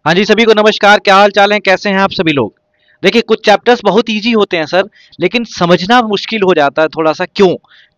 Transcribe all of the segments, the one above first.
हाँ जी, सभी को नमस्कार। क्या हाल चाल है, कैसे हैं आप सभी लोग। देखिए, कुछ चैप्टर्स बहुत इजी होते हैं सर, लेकिन समझना मुश्किल हो जाता है थोड़ा सा। क्यों?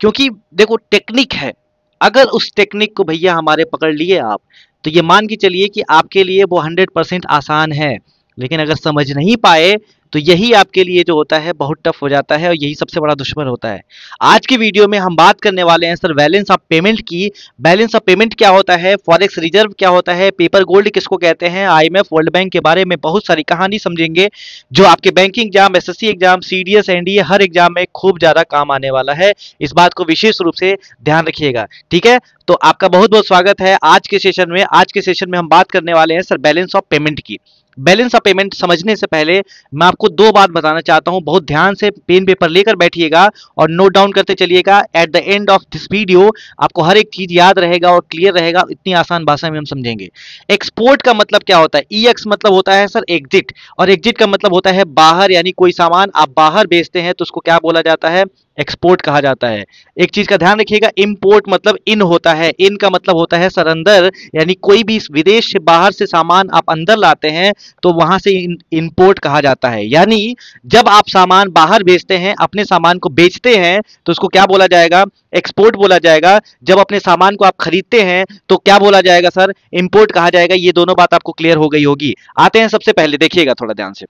क्योंकि देखो, टेक्निक है। अगर उस टेक्निक को भैया हमारे पकड़ लिए आप, तो ये मान के चलिए कि आपके लिए वो 100% आसान है। लेकिन अगर समझ नहीं पाए, तो यही आपके लिए जो होता है बहुत टफ हो जाता है, और यही सबसे बड़ा दुश्मन होता है। आज की वीडियो में हम बात करने वाले हैं सर बैलेंस ऑफ पेमेंट की। बैलेंस ऑफ पेमेंट क्या होता है, फॉरेक्स रिजर्व क्या होता है, पेपर गोल्ड किसको कहते हैं, आईएमएफ, वर्ल्ड बैंक के बारे में बहुत सारी कहानी समझेंगे, जो आपके banking exam, SSC exam, CDS, NDA हर एग्जाम में खूब ज्यादा काम आने वाला है। इस बात को विशेष रूप से ध्यान रखिएगा, ठीक है। तो आपका बहुत बहुत स्वागत है आज के सेशन में। आज के सेशन में हम बात करने वाले हैं सर बैलेंस ऑफ पेमेंट की। बैलेंस ऑफ पेमेंट समझने से पहले मैं आपको दो बात बताना चाहता हूं। बहुत ध्यान से पेन पेपर लेकर बैठिएगा और नोट डाउन करते चलिएगा। At the end of this video आपको हर एक चीज याद रहेगा और क्लियर रहेगा। इतनी आसान भाषा में हम समझेंगे। एक्सपोर्ट का मतलब क्या होता है? ईएक्स मतलब होता है सर एग्जिट, और एग्जिट का मतलब होता है बाहर। यानी कोई सामान आप बाहर बेचते हैं तो उसको क्या बोला जाता है? एक्सपोर्ट कहा जाता है। एक चीज का ध्यान रखिएगा, इंपोर्ट मतलब इन होता है। इन का मतलब होता है सर अंदर, यानी कोई भी विदेश से बाहर से सामान आप अंदर लाते हैं तो वहां से इंपोर्ट कहा जाता है। यानी जब आप सामान बाहर भेजते हैं, अपने सामान को बेचते हैं, तो उसको क्या बोला जाएगा? एक्सपोर्ट बोला जाएगा। जब अपने सामान को आप खरीदते हैं तो क्या बोला जाएगा सर? इंपोर्ट कहा जाएगा। ये दोनों बात आपको क्लियर हो गई होगी। आते हैं सबसे पहले, देखिएगा थोड़ा ध्यान से।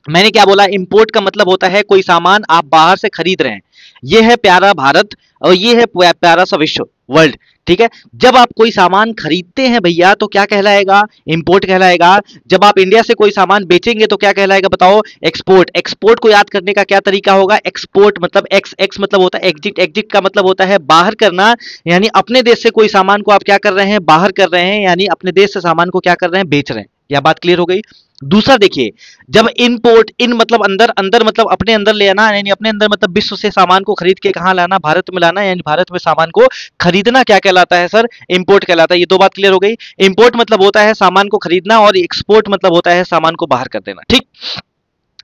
मैंने क्या बोला? इंपोर्ट का मतलब होता है कोई सामान आप बाहर से खरीद रहे हैं। ये है प्यारा भारत और ये है प्यारा सा विश्व, वर्ल्ड, ठीक है। जब आप कोई सामान खरीदते हैं भैया तो क्या कहलाएगा? इंपोर्ट कहलाएगा। जब आप इंडिया से कोई सामान बेचेंगे तो क्या कहलाएगा बताओ? एक्सपोर्ट। एक्सपोर्ट को याद करने का क्या तरीका होगा? एक्सपोर्ट मतलब एक्स, एक्स मतलब होता है एग्जिट, एग्जिट का मतलब होता है बाहर करना। यानी अपने देश से कोई सामान को आप क्या कर रहे हैं? बाहर कर रहे हैं। यानी अपने देश से सामान को क्या कर रहे हैं? बेच रहे हैं। यह बात क्लियर हो गई। दूसरा देखिए, जब इनपोर्ट, इन मतलब अंदर, अंदर मतलब अपने अंदर ले आना, यानी अपने अंदर मतलब विश्व से सामान को खरीद के कहां लाना? भारत में लाना। यानी भारत में सामान को खरीदना क्या कहलाता है सर? इंपोर्ट कहलाता है। ये दो बात क्लियर हो गई। इंपोर्ट मतलब होता है सामान को खरीदना, और एक्सपोर्ट मतलब होता है सामान को बाहर कर देना, ठीक।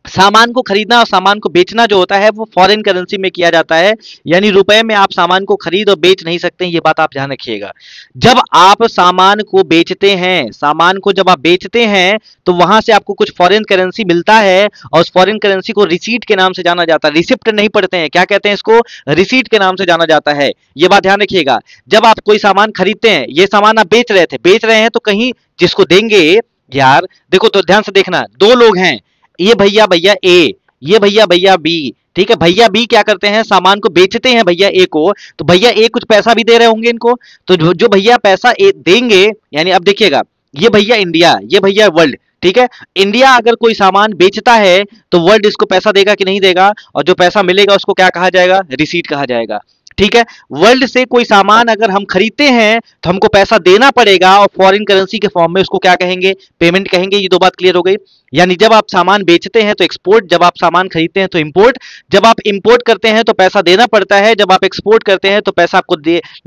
सामान को खरीदना और सामान को बेचना जो होता है वो फॉरेन करेंसी में किया जाता है। यानी रुपए में आप सामान को खरीद और बेच नहीं सकते, ये बात आप ध्यान रखिएगा। जब आप सामान को बेचते हैं, सामान को जब आप बेचते हैं तो वहां से आपको कुछ फॉरेन करेंसी मिलता है, और उस फॉरेन करेंसी को रिसीट के नाम से जाना जाता है। रिसिप्ट नहीं पढ़ते हैं, क्या कहते हैं इसको? रिसीट के नाम से जाना जाता है। ये बात ध्यान रखिएगा। जब आप कोई सामान खरीदते हैं, ये सामान आप बेच रहे थे, बेच रहे हैं तो कहीं जिसको देंगे, यार देखो तो ध्यान से देखना, दो लोग हैं, ये भैया भैया ए, ये भैया भैया बी, ठीक है। भैया बी क्या करते हैं? सामान को बेचते हैं भैया ए को, तो भैया ए कुछ पैसा भी दे रहे होंगे इनको। तो जो भैया पैसा ए देंगे, यानी अब देखिएगा, ये भैया इंडिया, ये भैया वर्ल्ड, ठीक है। इंडिया अगर कोई सामान बेचता है तो वर्ल्ड इसको पैसा देगा कि नहीं देगा? और जो पैसा मिलेगा उसको क्या कहा जाएगा? रिसीट कहा जाएगा, ठीक है। वर्ल्ड से कोई सामान अगर हम खरीदते हैं तो हमको पैसा देना पड़ेगा, और फॉरेन करेंसी के फॉर्म में उसको क्या कहेंगे? पेमेंट कहेंगे। ये दो बात क्लियर हो गई। यानी जब आप सामान बेचते हैं तो एक्सपोर्ट, जब आप सामान खरीदते हैं तो इंपोर्ट। जब आप इंपोर्ट करते हैं तो पैसा देना पड़ता है, जब आप एक्सपोर्ट करते हैं तो पैसा आपको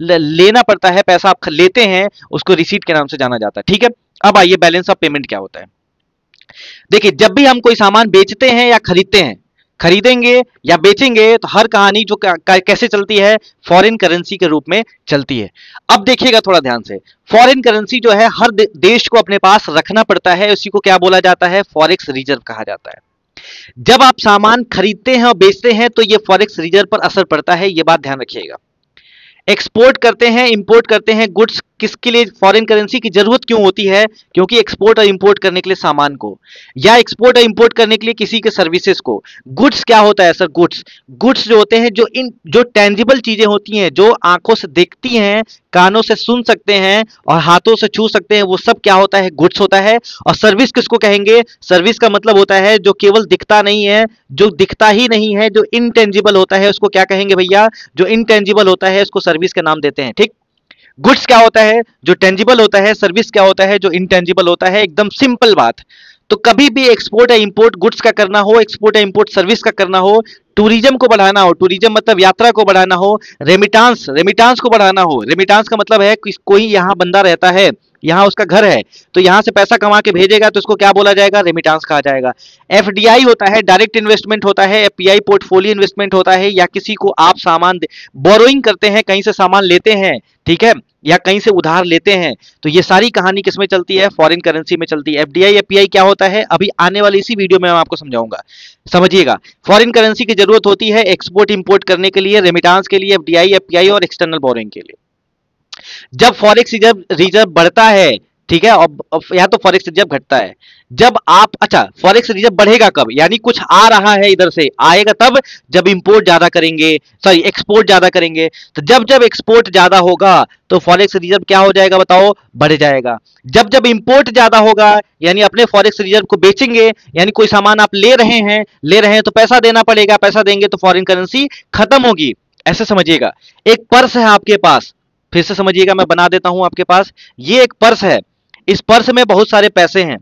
लेना पड़ता है। पैसा आप लेते हैं, उसको रिसीट के नाम से जाना जाता है, ठीक है। अब आइए बैलेंस ऑफ पेमेंट क्या होता है। देखिए, जब भी हम कोई सामान बेचते हैं या खरीदते हैं, खरीदेंगे या बेचेंगे, तो हर कहानी जो कैसे चलती है? फॉरेन करेंसी के रूप में चलती है। अब देखिएगा थोड़ा ध्यान से, फॉरेन करेंसी जो है हर देश को अपने पास रखना पड़ता है। उसी को क्या बोला जाता है? फॉरेक्स रिजर्व कहा जाता है। जब आप सामान खरीदते हैं और बेचते हैं तो ये फॉरेक्स रिजर्व पर असर पड़ता है, ये बात ध्यान रखिएगा। एक्सपोर्ट करते हैं, इंपोर्ट करते हैं गुड्स, किसके लिए फॉरेन करेंसी की जरूरत क्यों होती है? क्योंकि एक्सपोर्ट और इंपोर्ट करने के लिए सामान को, या एक्सपोर्ट और इंपोर्ट करने के लिए किसी के सर्विसेज को। गुड्स क्या होता है सर? गुड्स, गुड्स जो होते हैं, जो टेंजिबल चीजें होती हैं, जो आंखों से दिखती हैं, कानों से सुन सकते हैं और हाथों से छू सकते हैं, वो सब क्या होता है? गुड्स होता है। और सर्विस किसको कहेंगे? सर्विस का मतलब होता है जो केवल दिखता नहीं है, जो दिखता ही नहीं है, जो इनटेंजिबल होता है, उसको क्या कहेंगे भैया? जो इनटेंजिबल होता है उसको सर्विस का नाम देते हैं, ठीक। गुड्स क्या होता है? जो टेंजिबल होता है। सर्विस क्या होता है? जो इनटेंजिबल होता है। एकदम सिंपल बात। तो कभी भी एक्सपोर्ट या इंपोर्ट गुड्स का करना हो, एक्सपोर्ट या इंपोर्ट सर्विस का करना हो, टूरिज्म को बढ़ाना हो, टूरिज्म मतलब यात्रा को बढ़ाना हो, रेमिटांस रेमिटांस को बढ़ाना हो, रेमिटांस का मतलब है कि कोई यहाँ बंदा रहता है, यहाँ उसका घर है, तो यहाँ से पैसा कमा के भेजेगा तो उसको क्या बोला जाएगा, रेमिटांस कहा जाएगा। एफडीआई होता है, डायरेक्ट इन्वेस्टमेंट होता है, एफपीआई पोर्टफोलियो इन्वेस्टमेंट होता है, या किसी को आप सामान बोरोइंग करते हैं, कहीं से सामान लेते हैं, ठीक है, या कहीं से उधार लेते हैं, तो ये सारी कहानी किसमें चलती है, फॉरेन करेंसी में चलती है। एफडीआई एफपीआई क्या होता है, अभी आने वाली इसी वीडियो में मैं आपको समझाऊंगा, समझिएगा। फॉरेन करेंसी की जरूरत होती है एक्सपोर्ट इंपोर्ट करने के लिए, रेमिटांस के लिए, एफडीआई एफपीआई और एक्सटर्नल बोरिंग के लिए। जब फॉरेक्स रिजर्व रिजर्व बढ़ता है, ठीक है, और या तो फॉरेक्स रिजर्व घटता है, जब आप, अच्छा फॉरेक्स रिजर्व बढ़ेगा कब, यानी कुछ आ रहा है इधर से, आएगा तब जब इंपोर्ट ज्यादा करेंगे, सॉरी एक्सपोर्ट ज्यादा करेंगे, तो जब जब एक्सपोर्ट ज्यादा होगा तो फॉरेक्स रिजर्व क्या हो जाएगा बताओ, बढ़ जाएगा। जब जब इंपोर्ट ज्यादा होगा, यानी अपने फॉरेक्स रिजर्व को बेचेंगे, यानी कोई सामान आप ले रहे हैं तो पैसा देना पड़ेगा, पैसा देंगे तो फॉरेन करेंसी खत्म होगी, ऐसे समझिएगा। एक पर्स है आपके पास, फिर से समझिएगा, मैं बना देता हूं आपके पास, ये एक पर्स है, इस पर्स में बहुत सारे पैसे हैं,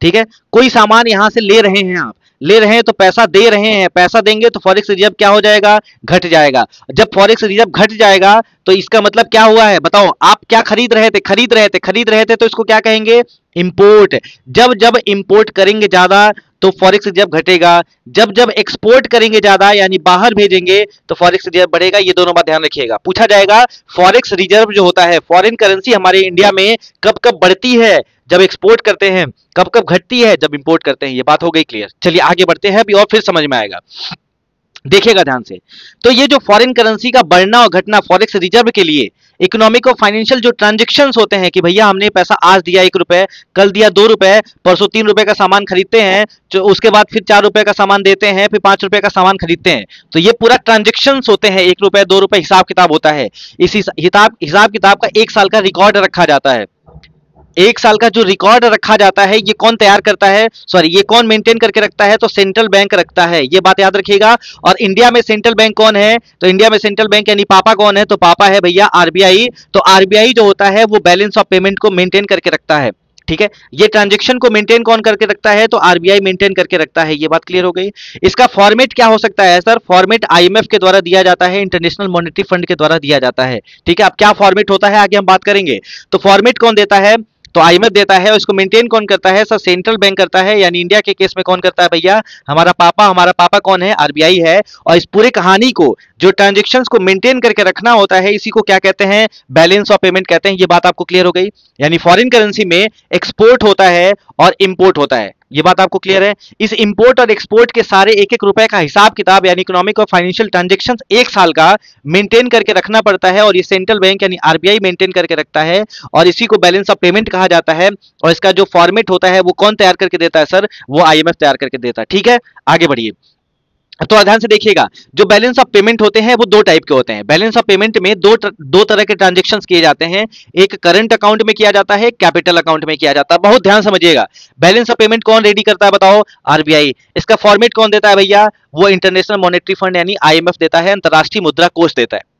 ठीक है, कोई सामान यहां से ले रहे हैं, आप ले रहे हैं तो पैसा दे रहे हैं, पैसा देंगे तो फॉरेक्स रिजर्व क्या हो जाएगा, घट जाएगा। जब फॉरेक्स रिजर्व घट जाएगा तो इसका मतलब क्या हुआ है बताओ, आप क्या खरीद रहे थे तो इसको क्या कहेंगे, इंपोर्ट। जब जब इंपोर्ट करेंगे ज्यादा तो फॉरेक्स रिजर्व घटेगा, जब जब एक्सपोर्ट करेंगे ज्यादा यानी बाहर भेजेंगे तो फॉरेक्स रिजर्व बढ़ेगा। ये दोनों बात ध्यान रखिएगा, पूछा जाएगा फॉरेक्स रिजर्व जो होता है, फॉरेन करेंसी हमारे इंडिया में कब कब बढ़ती है, जब एक्सपोर्ट करते हैं, कब कब घटती है, जब इंपोर्ट करते हैं। ये बात हो गई क्लियर, चलिए आगे बढ़ते हैं अभी और फिर समझ में आएगा, देखिएगा ध्यान से। तो ये जो फॉरेन करेंसी का बढ़ना और घटना फॉरेक्स रिजर्व के लिए इकोनॉमिक और फाइनेंशियल जो ट्रांजेक्शन्स होते हैं कि भैया हमने पैसा आज दिया 1 रुपए, कल दिया 2 रुपए, परसों 3 रुपए का सामान खरीदते हैं, जो उसके बाद फिर 4 रुपए का सामान देते हैं, फिर 5 रुपए का सामान खरीदते हैं, तो ये पूरा ट्रांजेक्शन्स होते हैं, 1 रुपए 2 रुपए हिसाब किताब होता है। इस हिसाब किताब का 1 साल का रिकॉर्ड रखा जाता है। 1 साल का जो रिकॉर्ड रखा जाता है ये कौन तैयार करता है, सॉरी ये कौन मेंटेन करके रखता है, तो सेंट्रल बैंक रखता है, ये बात याद रखिएगा। और इंडिया में सेंट्रल बैंक कौन है, तो इंडिया में सेंट्रल बैंक यानी पापा कौन है, तो पापा है भैया आरबीआई। तो आरबीआई जो होता है वो बैलेंस ऑफ पेमेंट को मेंटेन करके रखता है, ठीक है। ये ट्रांजेक्शन को मेंटेन कौन करके रखता है, तो आरबीआई मेंटेन करके रखता है। ये बात क्लियर हो गई। इसका फॉर्मेट क्या हो सकता है सर, फॉर्मेट आईएमएफ के द्वारा दिया जाता है, इंटरनेशनल मॉनेटरी फंड के द्वारा दिया जाता है, ठीक है। अब क्या फॉर्मेट होता है आगे हम बात करेंगे। तो फॉर्मेट कौन देता है, तो आईएमएफ देता है, उसको मेंटेन कौन करता है सर, सेंट्रल बैंक करता है, यानी इंडिया के केस में कौन करता है भैया, हमारा पापा। हमारा पापा कौन है, आरबीआई है। और इस पूरे कहानी को, जो ट्रांजेक्शन्स को मेंटेन करके रखना होता है, इसी को क्या कहते हैं, बैलेंस ऑफ पेमेंट कहते हैं। ये बात आपको क्लियर हो गई। यानी फॉरेन करेंसी में एक्सपोर्ट होता है और इंपोर्ट होता है, ये बात आपको क्लियर है। इस इंपोर्ट और एक्सपोर्ट के सारे 1-1 रुपए का हिसाब किताब यानी इकोनॉमिक और फाइनेंशियल ट्रांजेक्शन्स 1 साल का मेंटेन करके रखना पड़ता है, और ये सेंट्रल बैंक यानी आरबीआई मेंटेन करके रखता है, और इसी को बैलेंस ऑफ पेमेंट कहा जाता है। और इसका जो फॉर्मेट होता है वो कौन तैयार करके देता है सर, वो आईएमएफ तैयार करके देता है, ठीक है। आगे बढ़िए, तो ध्यान से देखिएगा, जो बैलेंस ऑफ पेमेंट होते हैं वो 2 टाइप के होते हैं। बैलेंस ऑफ पेमेंट में दो तरह के ट्रांजेक्शन्स किए जाते हैं, एक करंट अकाउंट में किया जाता है, कैपिटल अकाउंट में किया जाता है। बहुत ध्यान समझिएगा, बैलेंस ऑफ पेमेंट कौन रेडी करता है बताओ, आरबीआई। इसका फॉर्मेट कौन देता है भैया, वो इंटरनेशनल मॉनेटरी फंड यानी आईएमएफ देता है, अंतरराष्ट्रीय मुद्रा कोष देता है।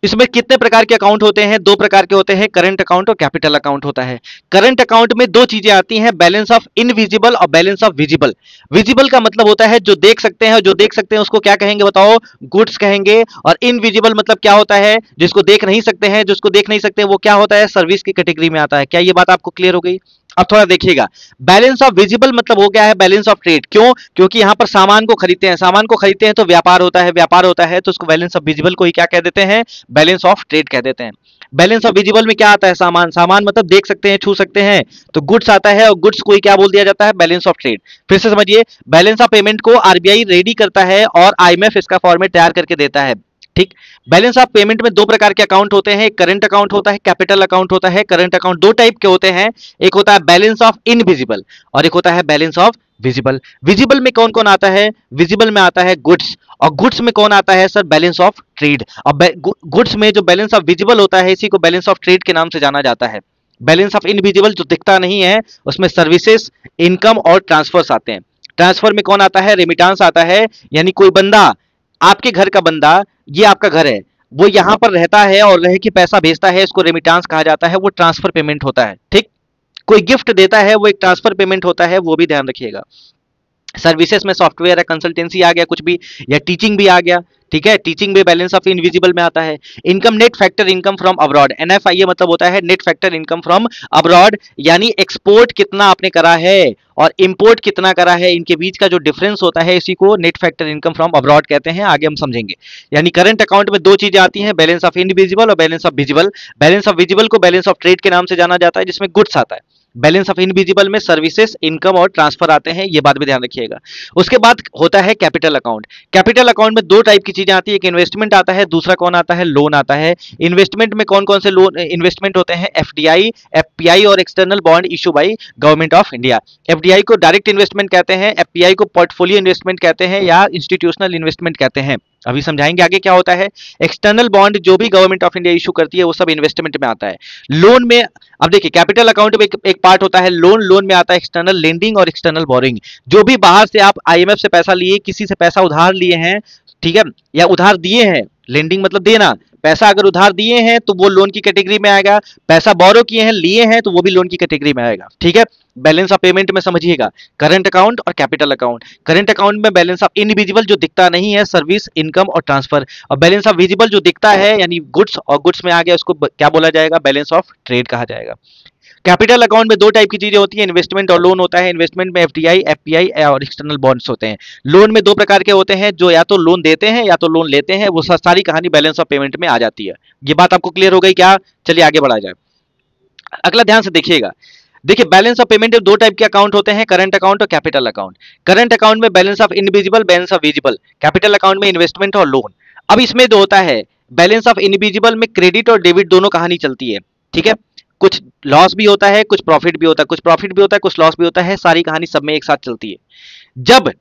इसमें कितने प्रकार के अकाउंट होते हैं, 2 प्रकार के होते हैं, करंट अकाउंट और कैपिटल अकाउंट होता है। करंट अकाउंट में 2 चीजें आती हैं, बैलेंस ऑफ इनविजिबल और बैलेंस ऑफ विजिबल। विजिबल का मतलब होता है जो देख सकते हैं, जो देख सकते हैं उसको क्या कहेंगे बताओ, गुड्स कहेंगे। और इनविजिबल मतलब क्या होता है, जिसको देख नहीं सकते हैं, जिसको देख नहीं सकते वो क्या होता है, सर्विस की कैटेगरी में आता है। क्या ये बात आपको क्लियर हो गई। अब थोड़ा देखिएगा, बैलेंस ऑफ विजिबल मतलब हो गया है बैलेंस ऑफ ट्रेड। क्यों, क्योंकि यहां पर सामान को खरीदते हैं, सामान को खरीदते हैं तो व्यापार होता है, व्यापार होता है तो उसको बैलेंस ऑफ विजिबल को ही क्या कह देते हैं, बैलेंस ऑफ ट्रेड कह देते हैं। बैलेंस ऑफ विजिबल में क्या आता है, सामान, सामान मतलब देख सकते हैं, छू सकते हैं, तो गुड्स आता है, और गुड्स को ही क्या बोल दिया जाता है, बैलेंस ऑफ ट्रेड। फिर से समझिए, बैलेंस ऑफ पेमेंट को आरबीआई रेडी करता है और आईएमएफ इसका फॉर्मेट तैयार करके देता है, ठीक। बैलेंस ऑफ पेमेंट में 2 प्रकार के अकाउंट होते हैं, एक करंट अकाउंट होता है, कैपिटल अकाउंट होता है। करंट अकाउंट 2 टाइप के होते हैं, एक होता है बैलेंस ऑफ इनविजिबल और एक होता है बैलेंस ऑफ विजिबल। विजिबल में कौन कौन आता है, विजिबल में आता है गुड्स, और गुड्स में कौन आता है सर, बैलेंस ऑफ ट्रेड। और गुड्स में जो बैलेंस ऑफ विजिबल होता है इसी को बैलेंस ऑफ ट्रेड के नाम से जाना जाता है। बैलेंस ऑफ इनविजिबल जो दिखता नहीं है, उसमें सर्विसेज, इनकम और ट्रांसफर्स आते हैं। ट्रांसफर में कौन आता है, रेमिटांस आता है, यानी कोई बंदा, आपके घर का बंदा, ये आपका घर है, वो यहां पर रहता है और रह के पैसा भेजता है, इसको रेमिटांस कहा जाता है, वो ट्रांसफर पेमेंट होता है, ठीक। कोई गिफ्ट देता है वो एक ट्रांसफर पेमेंट होता है, वो भी ध्यान रखिएगा। सर्विसेज में सॉफ्टवेयर या कंसल्टेंसी आ गया कुछ भी, या टीचिंग भी आ गया, ठीक है, टीचिंग भी बैलेंस ऑफ इनविजिबल में आता है। Income net factor income from abroad, NFIA मतलब होता है net factor income from abroad, यानी एक्सपोर्ट कितना आपने करा है और इंपोर्ट कितना करा है, इनके बीच का जो डिफरेंस होता है इसी को net factor income from abroad कहते हैं, आगे हम समझेंगे। यानी करंट अकाउंट में दो चीजें आती हैं, बैलेंस ऑफ इनविजिबल और balance of visible. Balance of visible को बैलेंस ऑफ ट्रेड के नाम से जाना जाता है, जिसमें गुड्स आता है। बैलेंस ऑफ इनविजिबल में सर्विसेज, इनकम और ट्रांसफर आते हैं, ये बात भी ध्यान रखिएगा। उसके बाद होता है कैपिटल अकाउंट। कैपिटल अकाउंट में दो टाइप की चीजें आती है, एक इन्वेस्टमेंट आता है, दूसरा कौन आता है, लोन आता है। इन्वेस्टमेंट में कौन कौन से लोन इन्वेस्टमेंट होते हैं, एफडीआई, एफपीआई और external bond issue by government of India. FDI को डायरेक्ट इन्वेस्टमेंट कहते हैं, एफपीआई को पोर्टफोलियो इन्वेस्टमेंट कहते हैं या इंस्टीट्यूशनल इन्वेस्टमेंट कहते हैं। अभी समझाएंगे आगे क्या होता है। एक्सटर्नल बॉन्ड जो भी गवर्नमेंट ऑफ इंडिया इशू करती है वो सब इन्वेस्टमेंट में आता है। लोन में, अब देखिए कैपिटल अकाउंट में एक पार्ट होता है लोन, लोन में आता है एक्सटर्नल लेंडिंग और एक्सटर्नल बोरिंग। जो भी बाहर से आप आईएमएफ से पैसा लिए, किसी से पैसा उधार लिए हैं, ठीक है, या उधार दिए हैं, लेंडिंग मतलब देना, पैसा अगर उधार दिए हैं तो वो लोन की कैटेगरी में आएगा, पैसा बोरो किए हैं, लिए हैं, तो वो भी लोन की कैटेगरी में आएगा, ठीक है। बैलेंस ऑफ पेमेंट में समझिएगा करंट अकाउंट और कैपिटल अकाउंट। करंट अकाउंट में बैलेंस ऑफ इनविजिबल जो दिखता नहीं है, सर्विस, इनकम और ट्रांसफर, और बैलेंस ऑफ विजिबल जो दिखता है यानी गुड्स, और गुड्स में आ गया उसको क्या बोला जाएगा, बैलेंस ऑफ ट्रेड कहा जाएगा। कैपिटल अकाउंट में दो टाइप की चीजें होती हैं, इन्वेस्टमेंट और लोन होता है। इन्वेस्टमेंट में एफडीआई, एफपीआई और एक्सटर्नल बॉन्ड्स होते हैं। लोन में दो प्रकार के होते हैं, जो या तो लोन देते हैं या तो लोन लेते हैं, वो सारी कहानी बैलेंस ऑफ पेमेंट में आ जाती है। ये बात आपको क्लियर हो गई क्या? चलिए आगे बढ़ा जाए। अगला ध्यान से देखिएगा, देखिए बैलेंस ऑफ पेमेंट में दो टाइप के अकाउंट होते हैं, करंट अकाउंट और कैपिटल अकाउंट। करंट अकाउंट में balance of invisible, balance of visible. Capital account में इन्वेस्टमेंट और लोन। अब इसमें जो होता है बैलेंस ऑफ इनविजिबल में क्रेडिट और डेबिट दोनों कहानी चलती है, ठीक है। कुछ लॉस भी होता है, कुछ प्रॉफिट भी होता है, कुछ प्रॉफिट भी होता है, कुछ लॉस भी होता है, सारी कहानी सब में एक साथ चलती है। जब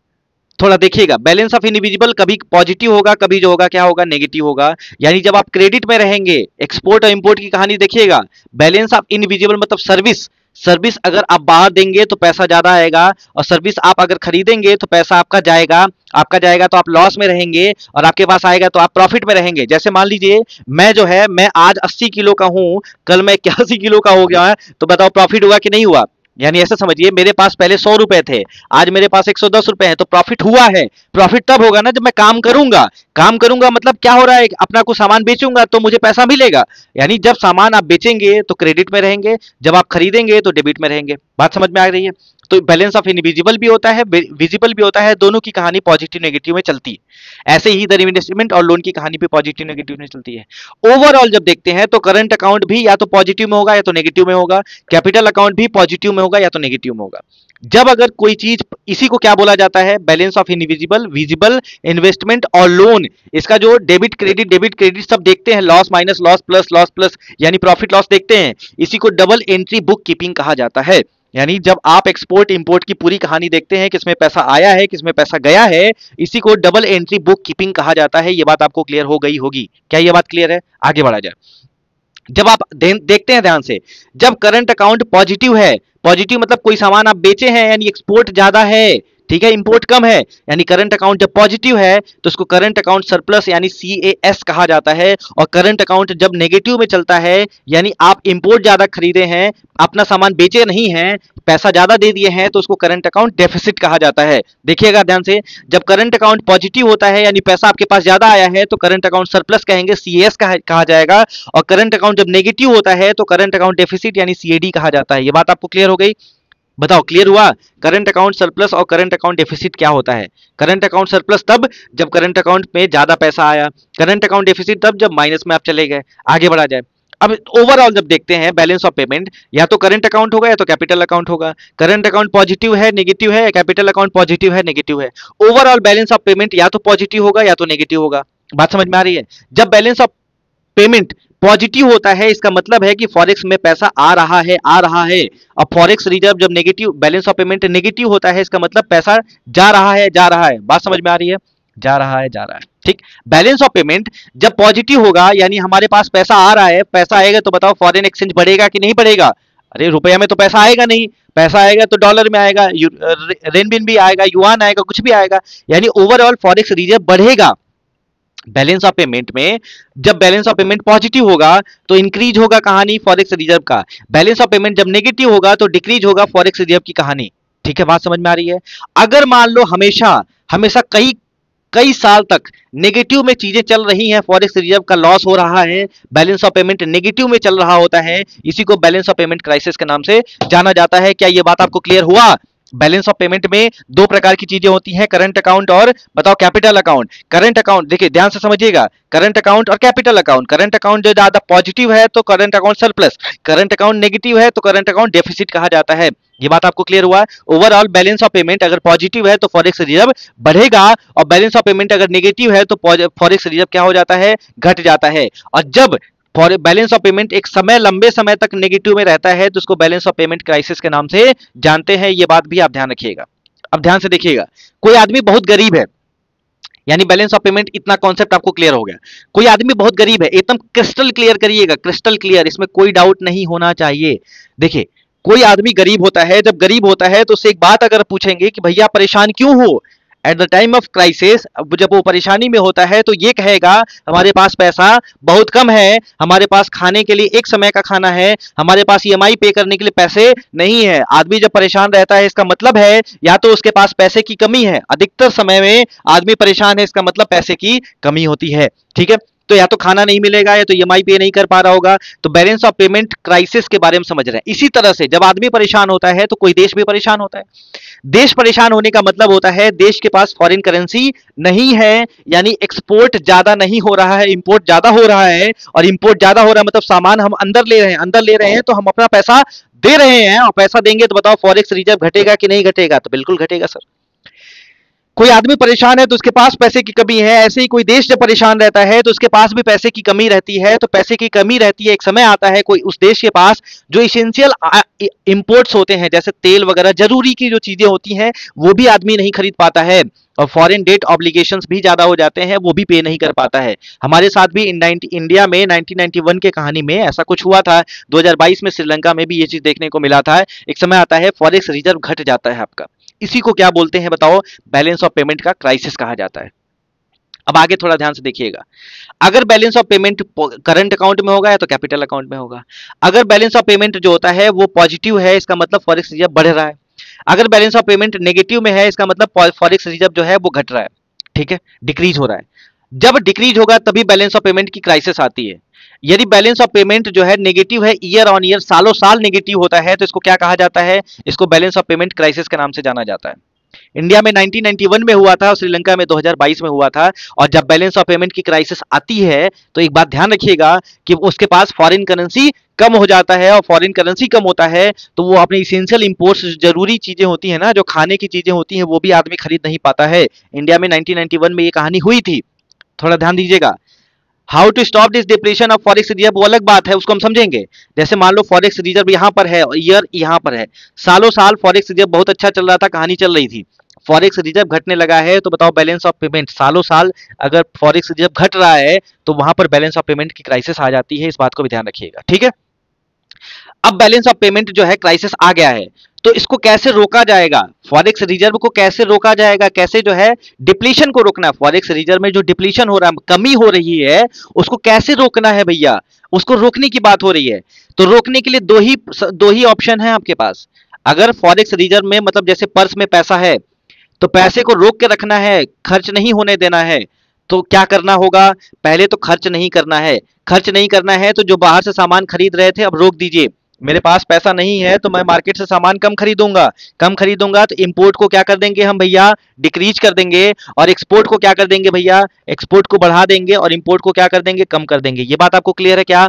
थोड़ा देखिएगा, बैलेंस ऑफ इनविजिबल कभी पॉजिटिव होगा, कभी जो होगा क्या होगा, नेगेटिव होगा। यानी जब आप क्रेडिट में रहेंगे, एक्सपोर्ट और इंपोर्ट की कहानी देखिएगा। बैलेंस ऑफ इनविजिबल मतलब सर्विस, सर्विस अगर आप बाहर देंगे तो पैसा ज्यादा आएगा, और सर्विस आप अगर खरीदेंगे तो पैसा आपका जाएगा तो आप लॉस में रहेंगे, और आपके पास आएगा तो आप प्रॉफिट में रहेंगे। जैसे मान लीजिए मैं जो है, मैं आज 80 किलो का हूं, कल मैं 81 किलो का हो गया है, तो बताओ प्रॉफिट हुआ कि नहीं हुआ? यानी ऐसा समझिए, मेरे पास पहले 100 रुपए थे, आज मेरे पास 110 रुपए है, तो प्रॉफिट हुआ है। प्रॉफिट तब होगा ना जब मैं काम करूंगा। काम करूंगा मतलब क्या हो रहा है, अपना कुछ सामान बेचूंगा तो मुझे पैसा मिलेगा। यानी जब सामान आप बेचेंगे तो क्रेडिट में रहेंगे, जब आप खरीदेंगे तो डेबिट में रहेंगे। बात समझ में आ रही है? तो बैलेंस ऑफ इनविजिबल भी होता है, विजिबल भी होता है, दोनों की कहानी पॉजिटिव नेगेटिव में चलती है। ऐसे ही इधर इन्वेस्टमेंट और लोन की कहानी भी पॉजिटिव नेगेटिव में चलती है। ओवरऑल जब देखते हैं तो करंट अकाउंट भी या तो पॉजिटिव में होगा या तो नेगेटिव में होगा, कैपिटल अकाउंट भी पॉजिटिव में होगा या तो नेगेटिव में होगा। जब अगर कोई चीज, इसी को क्या बोला जाता है, balance of invisible, visible, investment और लोन। इसका जो डेबिट क्रेडिट सब देखते हैं, लॉस माइनस लॉस प्लस यानी प्रॉफिट लॉस देखते हैं, इसी को डबल एंट्री बुक कीपिंग कहा जाता है। यानी जब आप एक्सपोर्ट इंपोर्ट की पूरी कहानी देखते हैं, किसमें पैसा आया है, किसमें पैसा गया है, इसी को डबल एंट्री बुक कीपिंग कहा जाता है। ये बात आपको क्लियर हो गई होगी। क्या ये बात क्लियर है? आगे बढ़ा जाए। जब आप देखते हैं ध्यान से, जब करंट अकाउंट पॉजिटिव है, पॉजिटिव मतलब कोई सामान आप बेचे हैं यानी एक्सपोर्ट ज्यादा है, ठीक है, इंपोर्ट कम है, यानी करंट अकाउंट जब पॉजिटिव है तो उसको करंट अकाउंट सरप्लस यानी CAS कहा जाता है। और करंट अकाउंट जब नेगेटिव में चलता है, यानी आप इंपोर्ट ज्यादा खरीदे हैं, अपना सामान बेचे नहीं हैं, पैसा ज्यादा दे दिए हैं, तो उसको करंट अकाउंट डेफिसिट कहा जाता है। देखिएगा ध्यान से, जब करंट अकाउंट पॉजिटिव होता है यानी पैसा आपके पास ज्यादा आया है तो करंट अकाउंट सरप्लस कहेंगे, CAS कहा जाएगा। और करंट अकाउंट जब नेगेटिव होता है तो करंट अकाउंट डेफिसिट यानी CAD कहा जाता है। ये बात आपको क्लियर हो गई? बताओ क्लियर हुआ? करंट अकाउंट सरप्लस और करंट अकाउंट डेफिसिट क्या होता है? करंट अकाउंट सरप्लस तब जब करंट अकाउंट में ज्यादा पैसा आया, करंट अकाउंट डेफिसिट तब जब माइनस में आप चले गए। आगे बढ़ा जाए। अब ओवरऑल जब देखते हैं बैलेंस ऑफ पेमेंट, या तो करंट अकाउंट होगा या तो कैपिटल अकाउंट होगा। करंट अकाउंट पॉजिटिव है, नेगेटिव है, कैपिटल अकाउंट पॉजिटिव है, नेगेटिव है। ओवरऑल बैलेंस ऑफ पेमेंट या तो पॉजिटिव होगा या तो नेगेटिव होगा। बात समझ में आ रही है? जब बैलेंस ऑफ पेमेंट पॉजिटिव होता है इसका मतलब है कि फॉरेक्स में पैसा आ रहा है। और फॉरेक्स रिजर्व जब negative, balance of payment negative होता है इसका मतलब पैसा जा रहा है। बात समझ में आ रही है? जा रहा है। ठीक। बैलेंस ऑफ पेमेंट जब पॉजिटिव होगा यानी हमारे पास पैसा आ रहा है, पैसा आएगा तो बताओ फॉरेन एक्सचेंज बढ़ेगा कि नहीं बढ़ेगा? अरे रुपया में तो पैसा आएगा नहीं, पैसा आएगा तो डॉलर में आएगा, रेनबिन भी आएगा, युआन आएगा, कुछ भी आएगा, यानी ओवरऑल फॉरेक्स रिजर्व बढ़ेगा। बैलेंस ऑफ पेमेंट में जब बैलेंस ऑफ पेमेंट पॉजिटिव होगा तो इंक्रीज होगा कहानी फॉरेक्स रिजर्व का। बैलेंस ऑफ पेमेंट जब नेगेटिव होगा तो डिक्रीज होगा फॉरेक्स रिजर्व की कहानी। ठीक है, बात समझ में आ रही है। अगर मान लो हमेशा हमेशा कई कई साल तक नेगेटिव में चीजें चल रही हैं, फॉरेक्स रिजर्व का लॉस हो रहा है, बैलेंस ऑफ पेमेंट नेगेटिव में चल रहा होता है, इसी को बैलेंस ऑफ पेमेंट क्राइसिस के नाम से जाना जाता है। क्या ये बात आपको क्लियर हुआ? बैलेंस ऑफ पेमेंट में दो प्रकार की चीजें होती हैं, करंट अकाउंट और बताओ कैपिटल अकाउंट। करंट अकाउंट देखिए ध्यान से समझिएगा, करंट अकाउंट और कैपिटल अकाउंट। करंट अकाउंट जो ज्यादा पॉजिटिव है तो current account surplus, current account negative है तो करंट अकाउंट डेफिसिट कहा जाता है। ये बात आपको क्लियर हुआ? ओवरऑल बैलेंस ऑफ पेमेंट अगर पॉजिटिव है तो फॉरेक्स रिजर्व बढ़ेगा, और बैलेंस ऑफ पेमेंट अगर नेगेटिव है तो फॉरेक्स रिजर्व क्या हो जाता है? घट जाता है। और जब बैलेंस ऑफ पेमेंट एक समय लंबे समय तक नेगेटिव में रहता है तो उसको बैलेंस ऑफ पेमेंट क्राइसिस के नाम से जानते हैं। ये बात भी आप ध्यान रखिएगा। अब ध्यान से देखिएगा, कोई आदमी बहुत गरीब है, यानी बैलेंस ऑफ पेमेंट इतना कॉन्सेप्ट आपको क्लियर हो गया। कोई आदमी बहुत गरीब है, एकदम क्रिस्टल क्लियर करिएगा, क्रिस्टल क्लियर, इसमें कोई डाउट नहीं होना चाहिए। देखिए कोई आदमी गरीब होता है, जब गरीब होता है तो उससे एक बात अगर पूछेंगे कि भैया परेशान क्यों हो at the time of crisis, जब वो परेशानी में होता है तो ये कहेगा हमारे पास पैसा बहुत कम है, हमारे पास खाने के लिए एक समय का खाना है, हमारे पास ईएमआई पे करने के लिए पैसे नहीं है। आदमी जब परेशान रहता है इसका मतलब है या तो उसके पास पैसे की कमी है, अधिकतर समय में आदमी परेशान है इसका मतलब पैसे की कमी होती है। ठीक है, तो या तो खाना नहीं मिलेगा या तो ईएमआई पे नहीं कर पा रहा होगा। तो बैलेंस ऑफ पेमेंट क्राइसिस के बारे में समझ रहे हैं। इसी तरह से जब आदमी परेशान होता है तो कोई देश भी परेशान होता है। देश परेशान होने का मतलब होता है देश के पास फॉरेन करेंसी नहीं है, यानी एक्सपोर्ट ज्यादा नहीं हो रहा है, इंपोर्ट ज्यादा हो रहा है। और इंपोर्ट ज्यादा हो रहा है मतलब सामान हम अंदर ले रहे हैं, अंदर ले रहे हैं तो हम अपना पैसा दे रहे हैं, और पैसा देंगे तो बताओ फॉरेक्स रिजर्व घटेगा कि नहीं घटेगा? तो बिल्कुल घटेगा सर। कोई आदमी परेशान है तो उसके पास पैसे की कमी है, ऐसे ही कोई देश जब परेशान रहता है तो उसके पास भी पैसे की कमी रहती है। तो पैसे की कमी रहती है, एक समय आता है कोई उस देश के पास जो इसेंशियल इंपोर्ट्स होते हैं, जैसे तेल वगैरह जरूरी की जो चीजें होती हैं वो भी आदमी नहीं खरीद पाता है, और फॉरेन डेट ऑब्लिगेशंस भी ज्यादा हो जाते हैं, वो भी पे नहीं कर पाता है। हमारे साथ भी इंडिया में 1991 के कहानी में ऐसा कुछ हुआ था। 2022 में श्रीलंका में भी ये चीज देखने को मिला था। एक समय आता है फॉरेक्स रिजर्व घट जाता है आपका, इसी को क्या बोलते हैं बताओ? बैलेंस ऑफ पेमेंट का क्राइसिस कहा जाता है। अब आगे थोड़ा ध्यान से देखिएगा, अगर balance of payment current account में होगा या तो कैपिटल अकाउंट में होगा। अगर बैलेंस ऑफ पेमेंट जो होता है वो पॉजिटिव है, इसका मतलब फॉरेक्स रिजर्व बढ़ रहा है। अगर बैलेंस ऑफ पेमेंट नेगेटिव में है, इसका मतलब फॉरेक्स रिजर्व जो है वो घट रहा है। ठीक है, डिक्रीज हो रहा है। जब डिक्रीज होगा तभी बैलेंस ऑफ पेमेंट की क्राइसिस आती है। यदि बैलेंस ऑफ पेमेंट जो है नेगेटिव है, ईयर ऑन ईयर सालों साल नेगेटिव होता है, तो इसको क्या कहा जाता है? इसको बैलेंस ऑफ पेमेंट क्राइसिस के नाम से जाना जाता है। इंडिया में 1991 में हुआ था और श्रीलंका में 2022 में हुआ था। और जब बैलेंस ऑफ पेमेंट की क्राइसिस आती है तो एक बात ध्यान रखिएगा कि उसके पास फॉरेन करेंसी कम हो जाता है, और फॉरेन करेंसी कम होता है तो वो अपने इसेंशियल इंपोर्ट्स, जरूरी चीजें होती है ना, जो खाने की चीजें होती हैं, वो भी आदमी खरीद नहीं पाता है। इंडिया में 1991 में ये कहानी हुई थी, थोड़ा ध्यान दीजिएगा। How to stop this depression of forex reserve वो अलग बात है, उसको हम समझेंगे। जैसे मान लो फॉरेक्स रिजर्व यहाँ पर है और ईयर यहाँ पर है, सालों साल फॉरेक्स रिजर्व बहुत अच्छा चल रहा था, कहानी चल रही थी। फॉरेक्स रिजर्व घटने लगा है तो बताओ बैलेंस ऑफ पेमेंट, सालों साल अगर फॉरेक्स रिजर्व घट रहा है तो वहां पर बैलेंस ऑफ पेमेंट की क्राइसिस आ जाती है। इस बात को भी ध्यान रखिएगा, ठीक है। अब बैलेंस ऑफ पेमेंट जो है क्राइसिस आ गया है, तो इसको कैसे रोका जाएगा? फॉरेक्स रिजर्व को कैसे रोका जाएगा? कैसे जो है डिप्लीशन को रोकना है? फॉरेक्स रिजर्व में जो डिप्लीशन हो रहा है, कमी हो रही है, उसको कैसे रोकना है भैया? उसको रोकने की बात हो रही है। तो रोकने के लिए दो ही ऑप्शन है आपके पास। अगर फॉरेक्स रिजर्व में मतलब जैसे पर्स में पैसा है तो पैसे को रोक के रखना है, खर्च नहीं होने देना है, तो क्या करना होगा? पहले तो खर्च नहीं करना है। खर्च नहीं करना है तो जो बाहर से सामान खरीद रहे थे अब रोक दीजिए। मेरे पास पैसा नहीं है तो मैं मार्केट से सामान कम खरीदूंगा। कम खरीदूंगा तो इंपोर्ट को क्या कर देंगे हम भैया? डिक्रीज कर देंगे। और एक्सपोर्ट को क्या कर देंगे भैया? एक्सपोर्ट को बढ़ा देंगे। और इंपोर्ट को क्या कर देंगे? कम कर देंगे। ये बात आपको क्लियर है क्या?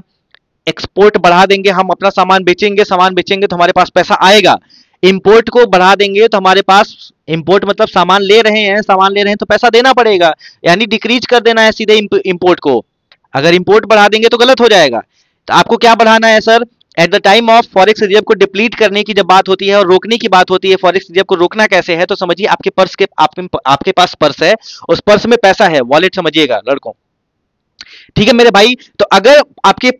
एक्सपोर्ट बढ़ा देंगे, हम अपना सामान बेचेंगे, सामान बेचेंगे तो हमारे पास पैसा आएगा। इंपोर्ट को बढ़ा देंगे तो हमारे पास, इंपोर्ट मतलब सामान ले रहे हैं, सामान ले रहे हैं तो पैसा देना पड़ेगा, यानी डिक्रीज कर देना है सीधे इंपोर्ट को। अगर इंपोर्ट बढ़ा देंगे तो गलत हो जाएगा। तो आपको क्या बढ़ाना है sir? At the time of forex reserve को डिप्लीट करने की जब बात होती है और रोकने की बात होती है, फॉरेक्स रिजर्व को रोकना कैसे है? तो समझिए, आपके पर्स के आपके पास पर्स है, उस पर्स में पैसा है, वॉलेट समझिएगा लड़कों, ठीक है मेरे भाई। तो अगर आपके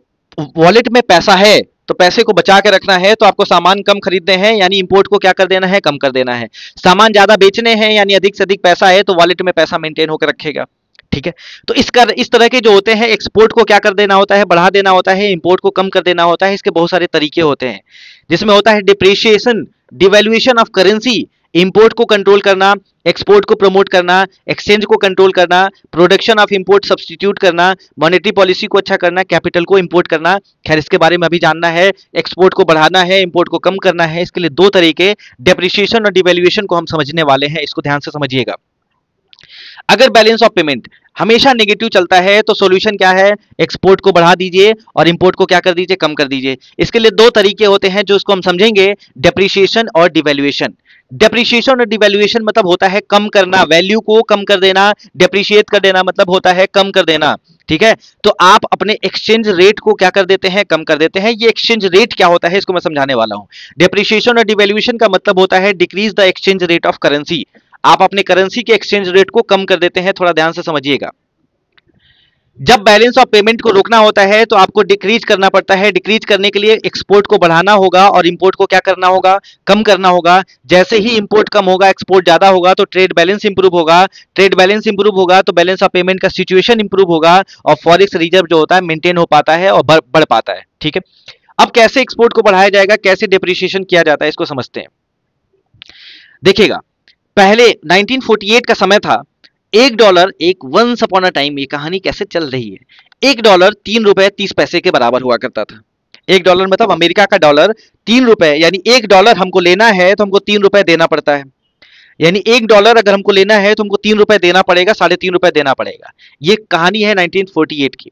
वॉलेट में पैसा है तो पैसे को बचा के रखना है, तो आपको सामान कम खरीदने हैं, यानी इंपोर्ट को क्या कर देना है? कम कर देना है। सामान ज्यादा बेचने हैं, यानी अधिक से अधिक पैसा है तो वॉलेट में पैसा मेंटेन होकर रखेगा, ठीक है। तो इस तरह के जो होते हैं, एक्सपोर्ट को क्या कर देना होता है? बढ़ा देना होता है। इंपोर्ट को कम कर देना होता है। इसके बहुत सारे तरीके होते हैं, जिसमें होता है depreciation, devaluation of currency, import को कंट्रोल करना, एक्सपोर्ट को प्रमोट करना, एक्सचेंज को कंट्रोल करना, प्रोडक्शन ऑफ इंपोर्ट सब्स्टिट्यूट करना, मॉनेटरी पॉलिसी को अच्छा करना, कैपिटल को इंपोर्ट करना। खैर इसके बारे में अभी जानना है, एक्सपोर्ट को बढ़ाना है, इंपोर्ट को कम करना है। इसके लिए दो तरीके डेप्रिसिएशन और डिवैल्यूएशन को हम समझने वाले हैं, इसको ध्यान से समझिएगा। अगर बैलेंस ऑफ पेमेंट हमेशा नेगेटिव चलता है तो सॉल्यूशन क्या है, एक्सपोर्ट को बढ़ा दीजिए और इंपोर्ट को क्या कर दीजिए, कम कर दीजिए। इसके लिए दो तरीके होते हैं जो इसको हम समझेंगे, डेप्रिसिएशन और डिवैल्यूएशन। डेप्रिसिएशन और डिवैल्यूएशन मतलब होता है कम करना, वैल्यू को कम कर देना, डेप्रिशिएट कर देना मतलब होता है कम कर देना। ठीक है, तो आप अपने एक्सचेंज रेट को क्या कर देते हैं, कम कर देते हैं। ये एक्सचेंज रेट क्या होता है इसको मैं समझाने वाला हूं। डेप्रिसिएशन और डिवैल्यूएशन का मतलब होता है decrease the exchange rate of currency. आप अपने करेंसी के एक्सचेंज रेट को कम कर देते हैं। थोड़ा ध्यान से समझिएगा। जब बैलेंस ऑफ पेमेंट को रोकना होता है तो आपको डिक्रीज करना पड़ता है। डिक्रीज करने के लिए एक्सपोर्ट को बढ़ाना होगा और इंपोर्ट को क्या करना होगा, कम करना होगा। जैसे ही इंपोर्ट कम होगा, एक्सपोर्ट ज्यादा होगा तो ट्रेड बैलेंस इंप्रूव होगा। ट्रेड बैलेंस इंप्रूव होगा तो बैलेंस ऑफ पेमेंट का सिचुएशन इंप्रूव होगा और फॉरेक्स रिजर्व जो होता है मेंटेन हो पाता है और बढ़ पाता है। ठीक है, अब कैसे एक्सपोर्ट को बढ़ाया जाएगा, कैसे डिप्रिसिएशन किया जाता है, इसको समझते हैं। देखिएगा, पहले 1948 का समय था। $1 एक वंस अपॉन अ टाइम, ये कहानी कैसे चल रही है, $1 ₹3.30 के बराबर हुआ करता था। $1 मतलब अमेरिका का डॉलर, ₹3 यानी $1 हमको लेना है तो हमको ₹3 देना पड़ता है। यानी $1 अगर हमको लेना है तो हमको ₹3 देना पड़ेगा, ₹3.5 देना पड़ेगा। ये कहानी है 1948 की।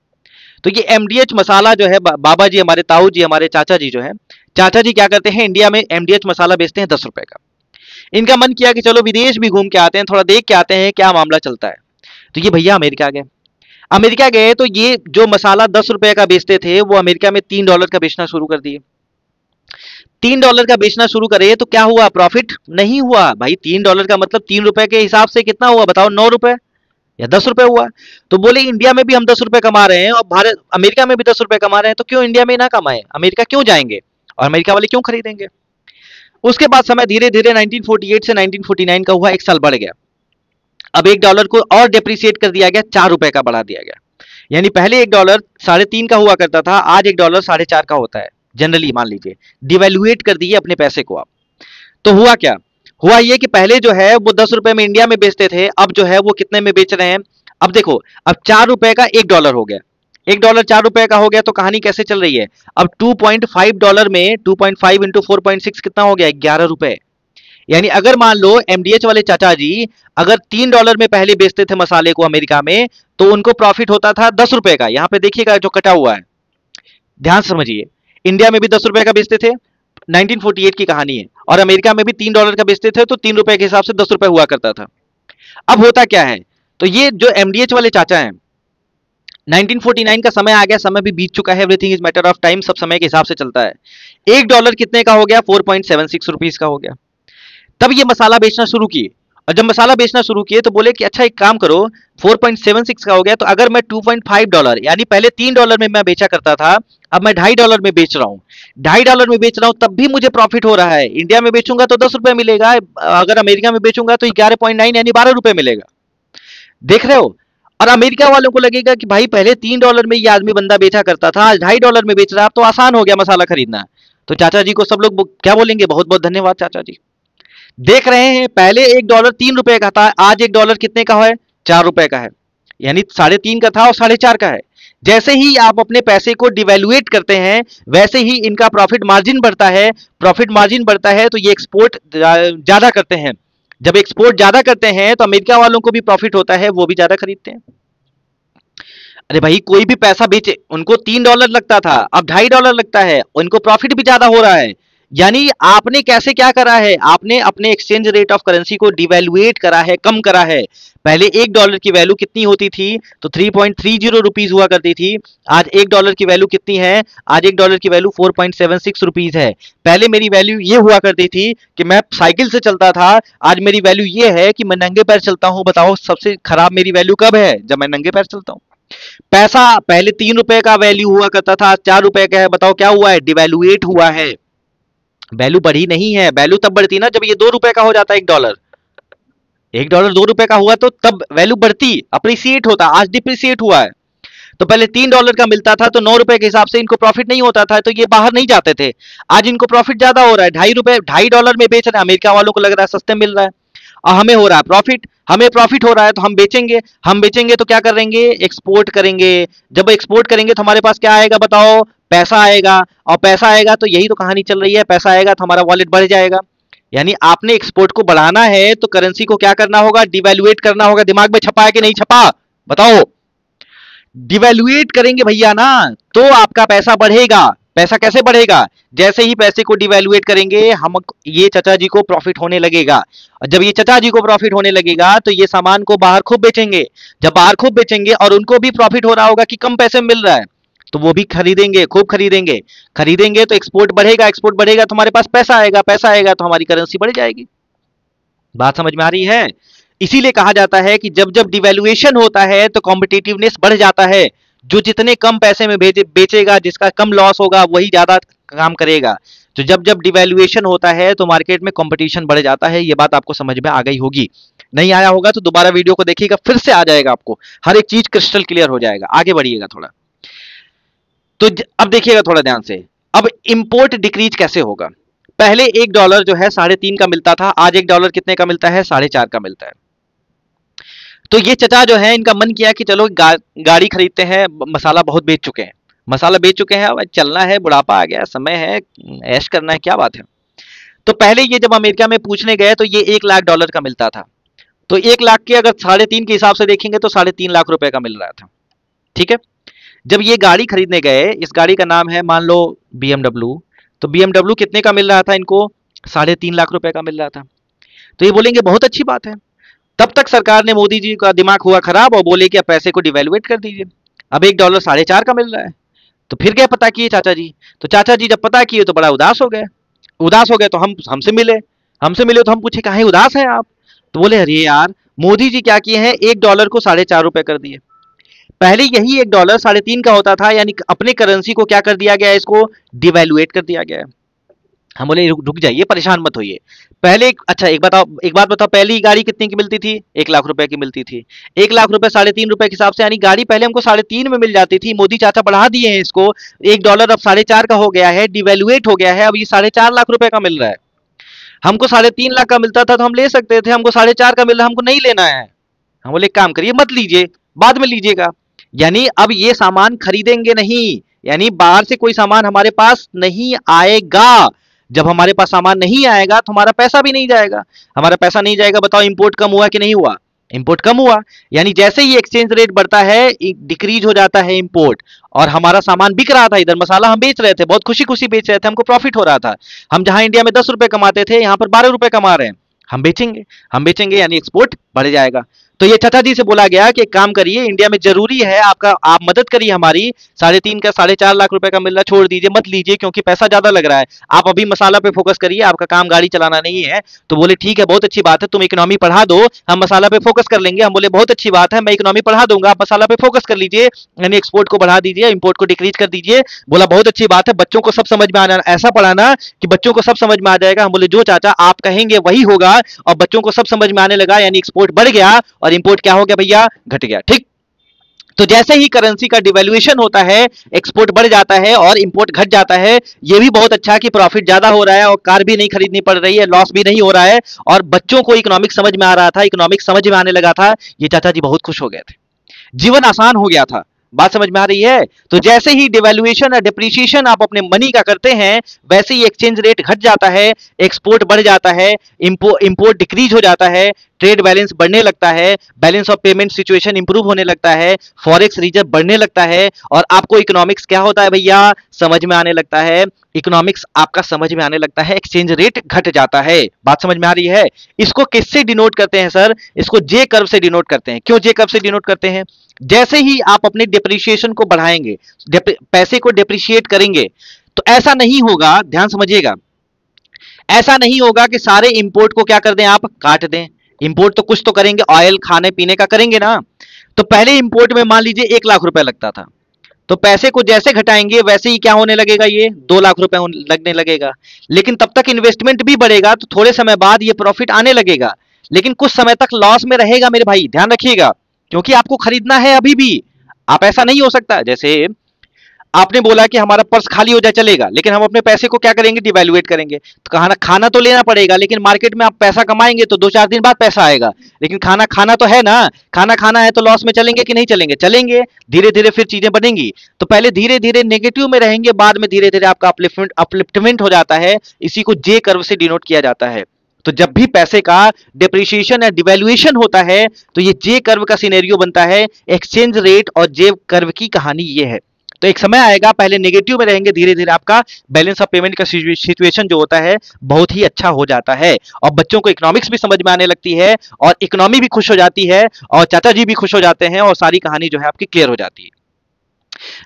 तो ये MDH मसाला जो है, बाबा जी हमारे, ताऊ जी हमारे, चाचा जी जो है, चाचा जी क्या करते हैं, इंडिया में MDH मसाला बेचते हैं ₹10 का। इनका मन किया कि चलो विदेश भी घूम के आते हैं, थोड़ा देख के आते हैं क्या मामला चलता है। तो ये भैया अमेरिका गए। अमेरिका गए तो ये जो मसाला ₹10 का बेचते थे वो अमेरिका में $3 का बेचना शुरू कर दिए। $3 का बेचना शुरू करे तो क्या हुआ, प्रॉफिट नहीं हुआ भाई। $3 का मतलब ₹3 के हिसाब से कितना हुआ बताओ, ₹9 या ₹10 हुआ। तो बोले इंडिया में भी हम ₹10 कमा रहे हैं और भारत अमेरिका में भी ₹10 कमा रहे हैं, तो क्यों इंडिया में ना कमाए, अमेरिका क्यों जाएंगे और अमेरिका वाले क्यों खरीदेंगे। उसके बाद समय धीरे धीरे 1948 से 1949 का हुआ, 1 साल बढ़ गया। अब $1 को और डेप्रिसिएट कर दिया गया, ₹4 का बढ़ा दिया गया। यानी पहले $1 3.5 का हुआ करता था, आज $1 4.5 का होता है जनरली। मान लीजिए डिवैल्यूएट कर दिए अपने पैसे को आप। तो हुआ क्या, हुआ ये कि पहले जो है वो ₹10 में इंडिया में बेचते थे, अब जो है वो कितने में बेच रहे हैं। अब देखो, अब ₹4 का $1 हो गया, $1 ₹4 का हो गया। तो कहानी कैसे चल रही है, अब $2.5 में 2.5 इंटू 4.6 कितना हो गया, ₹11। यानी अगर मान लो MDH वाले चाचा जी अगर $3 में पहले बेचते थे मसाले को अमेरिका में, तो उनको प्रॉफिट होता था ₹10 का। यहां पे देखिएगा जो कटा हुआ है, ध्यान समझिए। इंडिया में भी ₹10 का बेचते थे, 1948 की कहानी है, और अमेरिका में भी $3 का बेचते थे तो ₹3 के हिसाब से ₹10 हुआ करता था। अब होता क्या है, तो ये जो MDH वाले चाचा हैं, 1949 का समय आ गया, समय भी बीत चुका है, everything is matter of time, सब समय के हिसाब से चलता है। $1 कितने का हो गया, 4.76 रुपीज का हो गया। तब ये मसाला बेचना शुरू किए, और जब मसाला बेचना शुरू किए तो बोले कि अच्छा एक काम करो, 4.76 का हो गया, तो अगर मैं $2.5 यानी पहले $3 में मैं बेचा करता था, अब मैं $2.5 में बेच रहा हूँ, $2.5 में बेच रहा हूँ, तब भी मुझे प्रॉफिट हो रहा है। इंडिया में बेचूंगा तो ₹10 मिलेगा, अगर अमेरिका में बेचूंगा तो 11.9 यानी ₹12 मिलेगा। देख रहे हो, और अमेरिका वालों को लगेगा कि भाई पहले $3 में ये आदमी बंदा बेचा करता था, आज $2.5 में बेच रहा है, अब तो आसान हो गया मसाला खरीदना। तो चाचा जी को सब लोग क्या बोलेंगे, बहुत बहुत धन्यवाद चाचा जी। देख रहे हैं पहले $1 ₹3 का था, आज $1 कितने का है, ₹4 का है। यानी 3.5 का था और 4.5 का है। जैसे ही आप अपने पैसे को डिवैल्यूएट करते हैं वैसे ही इनका प्रॉफिट मार्जिन बढ़ता है। प्रॉफिट मार्जिन बढ़ता है तो ये एक्सपोर्ट ज्यादा करते हैं। जब एक्सपोर्ट ज्यादा करते हैं तो अमेरिका वालों को भी प्रॉफिट होता है, वो भी ज्यादा खरीदते हैं। अरे भाई कोई भी पैसा बेचे, उनको $3 लगता था, अब $2.5 लगता है, उनको प्रॉफिट भी ज्यादा हो रहा है। यानी आपने कैसे क्या करा है, आपने अपने एक्सचेंज रेट ऑफ करेंसी को डिवैल्यूएट करा है, कम करा है। पहले $1 की वैल्यू कितनी होती थी, तो 3.30 रुपीज हुआ करती थी। आज $1 की वैल्यू कितनी है, आज $1 की वैल्यू 4.76 रुपीज है। पहले मेरी वैल्यू ये हुआ करती थी कि मैं साइकिल से चलता था, आज मेरी वैल्यू ये है कि मैं नंगे पैर चलता हूं। बताओ सबसे खराब मेरी वैल्यू कब है, जब मैं नंगे पैर चलता हूं। पैसा पहले $3 का वैल्यू हुआ करता था, आज ₹4 का है। बताओ क्या हुआ है, डिवैल्यूएट हुआ है, वैल्यू बढ़ी नहीं है। वैल्यू तब बढ़ती ना जब ये $2 का हो जाता है, $1 $2 का हुआ तो तब वैल्यू बढ़ती, अप्रिसिएट होता, आज डिप्रिसिएट हुआ है। तो पहले $3 का मिलता था तो ₹9 के हिसाब से इनको प्रॉफिट नहीं होता था, तो ये बाहर नहीं जाते थे। आज इनको प्रॉफिट ज्यादा हो रहा है, $2.5 में बेच रहे हैं, अमेरिका वालों को लग रहा है सस्ते मिल रहा है, और हमें हो रहा है प्रॉफिट। हमें प्रॉफिट हो रहा है तो हम बेचेंगे तो क्या करेंगे, एक्सपोर्ट करेंगे। जब एक्सपोर्ट करेंगे तो हमारे पास क्या आएगा बताओ, पैसा आएगा, और पैसा आएगा तो यही तो कहानी चल रही है, पैसा आएगा तो हमारा वॉलेट बढ़ जाएगा। यानी आपने एक्सपोर्ट को बढ़ाना है तो करेंसी को क्या करना होगा, डिवैल्यूएट करना होगा। दिमाग में छपा है कि नहीं छपा, बताओ। डिवैल्यूएट करेंगे भैया ना, तो आपका पैसा बढ़ेगा। पैसा कैसे बढ़ेगा, जैसे ही पैसे को डिवैल्यूएट करेंगे हम, ये चाचा जी को प्रॉफिट होने लगेगा, और जब ये चाचा जी को प्रॉफिट होने लगेगा तो ये सामान को बाहर खूब बेचेंगे। जब बाहर खूब बेचेंगे और उनको भी प्रॉफिट हो रहा होगा कि कम पैसे में मिल रहा है, तो वो भी खरीदेंगे, खूब खरीदेंगे। खरीदेंगे तो एक्सपोर्ट बढ़ेगा, एक्सपोर्ट बढ़ेगा तो हमारे पास पैसा आएगा, पैसा आएगा तो हमारी करेंसी बढ़ जाएगी। बात समझ में आ रही है। इसीलिए कहा जाता है कि जब जब डिवैल्यूएशन होता है तो कॉम्पिटिटिवनेस बढ़ जाता है। जो जितने कम पैसे में बेचेगा, जिसका कम लॉस होगा, वही ज्यादा काम करेगा। तो जब जब डिवैल्यूएशन होता है तो मार्केट में कंपटीशन बढ़ जाता है। ये बात आपको समझ में आ गई होगी। नहीं आया होगा तो दोबारा वीडियो को देखिएगा, फिर से आ जाएगा, आपको हर एक चीज क्रिस्टल क्लियर हो जाएगा। आगे बढ़िएगा थोड़ा। तो अब देखिएगा थोड़ा ध्यान से, अब इंपोर्ट डिक्रीज कैसे होगा। पहले $1 जो है 3.5 का मिलता था, आज $1 कितने का मिलता है, 4.5 का मिलता है। तो ये चचा जो है, इनका मन किया कि चलो गाड़ी खरीदते हैं, मसाला बहुत बेच चुके हैं, मसाला बेच चुके हैं, अब चलना है, बुढ़ापा आ गया, समय है, ऐश करना है, क्या बात है। तो पहले ये जब अमेरिका में पूछने गए तो ये $1 लाख का मिलता था। तो 1 लाख के अगर 3.5 के हिसाब से देखेंगे तो 3.5 लाख रुपए का मिल रहा था। ठीक है। जब ये गाड़ी खरीदने गए, इस गाड़ी का नाम है मान लो BMW, तो BMW कितने का मिल रहा था इनको, 3.5 लाख रुपए का मिल रहा था। तो ये बोलेंगे बहुत अच्छी बात है। तब तक सरकार ने, मोदी जी का दिमाग हुआ खराब और बोले कि अब पैसे को डिवैल्यूएट कर दीजिए। अब $1 4.5 का मिल रहा है। तो फिर क्या पता किए चाचा जी, तो चाचा जी जब पता किए तो बड़ा उदास हो गए। उदास हो गए तो हमसे मिले तो हम पूछे काहे उदास हैं आप। तो बोले अरे यार, मोदी जी क्या किए हैं, $1 को 4.5 रुपए कर दिए। पहले यही $1 3.5 का होता था, यानी अपने करेंसी को क्या कर दिया गया है, इसको डिवैल्यूएट कर दिया गया है। हम बोले रुक जाइए, परेशान मत होइए। पहले अच्छा एक बात बताओ, पहली गाड़ी कितने की मिलती थी, 1 लाख रुपए की मिलती थी। 1 लाख रुपए 3.5 रुपए के हिसाब से, यानी गाड़ी पहले हमको 3.5 में मिल जाती थी, मोदी चाचा बढ़ा दिए हैं इसको, $1 अब 4.5 का हो गया है, डिवैल्यूएट हो गया है, अब ये 4.5 लाख रुपए का मिल रहा है। हमको 3.5 लाख का मिलता था तो हम ले सकते थे, हमको 4.5 का मिल रहा है, हमको नहीं लेना है। हम बोले काम करिए, मत लीजिए, बाद में लीजिएगा। यानी अब ये सामान खरीदेंगे नहीं, यानी बाहर से कोई सामान हमारे पास नहीं आएगा। जब हमारे पास सामान नहीं आएगा तो हमारा पैसा भी नहीं जाएगा। हमारा पैसा नहीं जाएगा, बताओ इंपोर्ट कम हुआ कि नहीं हुआ, इंपोर्ट कम हुआ। यानी जैसे ही एक्सचेंज रेट बढ़ता है, डिक्रीज हो जाता है इंपोर्ट, और हमारा सामान बिक रहा था, इधर मसाला हम बेच रहे थे, बहुत खुशी खुशी बेच रहे थे, हमको प्रॉफिट हो रहा था। हम जहां इंडिया में 10 रुपए कमाते थे, यहां पर 12 रुपए कमा रहे हैं। हम बेचेंगे यानी एक्सपोर्ट बढ़ जाएगा। तो ये चाचा जी से बोला गया कि एक काम करिए, इंडिया में जरूरी है आपका, आप मदद करिए हमारी। 3.5 का 4.5 लाख रुपए का मिल रहा, छोड़ दीजिए, मत लीजिए, क्योंकि पैसा ज्यादा लग रहा है। आप अभी मसाला पे फोकस करिए, आपका काम गाड़ी चलाना नहीं है। तो बोले ठीक है, बहुत अच्छी बात है, तुम इकोनॉमी पढ़ा दो, हम मसाला पे फोकस कर लेंगे। हम बोले बहुत अच्छी बात है, मैं इकोनॉमी पढ़ा दूंगा, आप मसाला पे फोकस कर लीजिए, यानी एक्सपोर्ट को बढ़ा दीजिए, इंपोर्ट को डिक्रीज कर दीजिए। बोला बहुत अच्छी बात है, बच्चों को सब समझ में आना, ऐसा पढ़ाना कि बच्चों को सब समझ में आ जाएगा। हम बोले जो चाचा आप कहेंगे वही होगा, और बच्चों को सब समझ में आने लगा, यानी एक्सपोर्ट बढ़ गया और इंपोर्ट क्या हो गया भैया, घट गया। ठीक। तो जैसे ही करेंसी का डिवैल्यूएशन होता है, एक्सपोर्ट बढ़ जाता है और इंपोर्ट घट जाता है। ये भी बहुत अच्छा कि प्रॉफिट ज्यादा हो रहा है और कार भी नहीं खरीदनी पड़ रही है, लॉस भी नहीं हो रहा है, और बच्चों को इकोनॉमिक्स समझ में आ रहा था, इकोनॉमिक्स समझ में आने लगा था। ये चाचा जी बहुत खुश हो गए थे, जीवन आसान हो गया था। बात समझ में आ रही है। तो जैसे ही डिवैल्यूएशन और डिप्रिसिएशन आप अपने मनी का करते हैं, वैसे ही एक्सचेंज रेट घट जाता है, एक्सपोर्ट बढ़ जाता है, इंपोर्ट डिक्रीज हो जाता है, ट्रेड बैलेंस बढ़ने लगता है, balance of payment situation improve होने लगता है, फॉरेक्स रिजर्व बढ़ने लगता है, और आपको इकोनॉमिक्स क्या होता है भैया, समझ में आने लगता है। इकोनॉमिक्स आपका समझ में आने लगता है, एक्सचेंज रेट घट जाता है। बात समझ में आ रही है। इसको किससे डिनोट करते हैं सर, इसको जे कर्व से डिनोट करते हैं। क्यों जे कर्व से डिनोट करते हैं, जैसे ही आप अपने डिप्रिसिएशन को बढ़ाएंगे, पैसे को डिप्रिशिएट करेंगे, तो ऐसा नहीं होगा, ध्यान समझिएगा, ऐसा नहीं होगा कि सारे इंपोर्ट को क्या कर दें, आप काट दें। इंपोर्ट तो कुछ तो करेंगे, ऑयल खाने पीने का करेंगे ना। तो पहले इंपोर्ट में मान लीजिए 1 लाख रुपए लगता था, तो पैसे को जैसे घटाएंगे वैसे ही क्या होने लगेगा, ये 2 लाख रुपए लगने लगेगा। लेकिन तब तक इन्वेस्टमेंट भी बढ़ेगा, तो थोड़े समय बाद ये प्रॉफिट आने लगेगा, लेकिन कुछ समय तक लॉस में रहेगा मेरे भाई, ध्यान रखिएगा, क्योंकि आपको खरीदना है अभी भी। आप ऐसा नहीं हो सकता, जैसे आपने बोला कि हमारा पर्स खाली हो जाए चलेगा, लेकिन हम अपने पैसे को क्या करेंगे, डिवैल्यूएट करेंगे। तो खाना खाना तो लेना पड़ेगा, लेकिन मार्केट में आप पैसा कमाएंगे तो 2-4 दिन बाद पैसा आएगा, लेकिन खाना खाना तो है ना। खाना खाना है तो लॉस में चलेंगे कि नहीं चलेंगे, चलेंगे। धीरे धीरे फिर चीजें बनेंगी। तो पहले धीरे धीरे नेगेटिव में रहेंगे, बाद में धीरे धीरे आपका अपलिफ्टमेंट हो जाता है। इसी को जे कर्व से डिनोट किया जाता है। तो जब भी पैसे का डिप्रिसिएशन या डिवैल्यूएशन होता है तो ये जे कर्व का सिनेरियो बनता है। एक्सचेंज रेट और जे कर्व की कहानी ये है। तो एक समय आएगा, पहले नेगेटिव में रहेंगे, धीरे धीरे आपका बैलेंस ऑफ पेमेंट का सिचुएशन जो होता है बहुत ही अच्छा हो जाता है, और बच्चों को इकोनॉमिक्स भी समझ में आने लगती है, और इकोनॉमी भी खुश हो जाती है, और चाचा जी भी खुश हो जाते हैं, और सारी कहानी जो है आपकी क्लियर हो जाती है।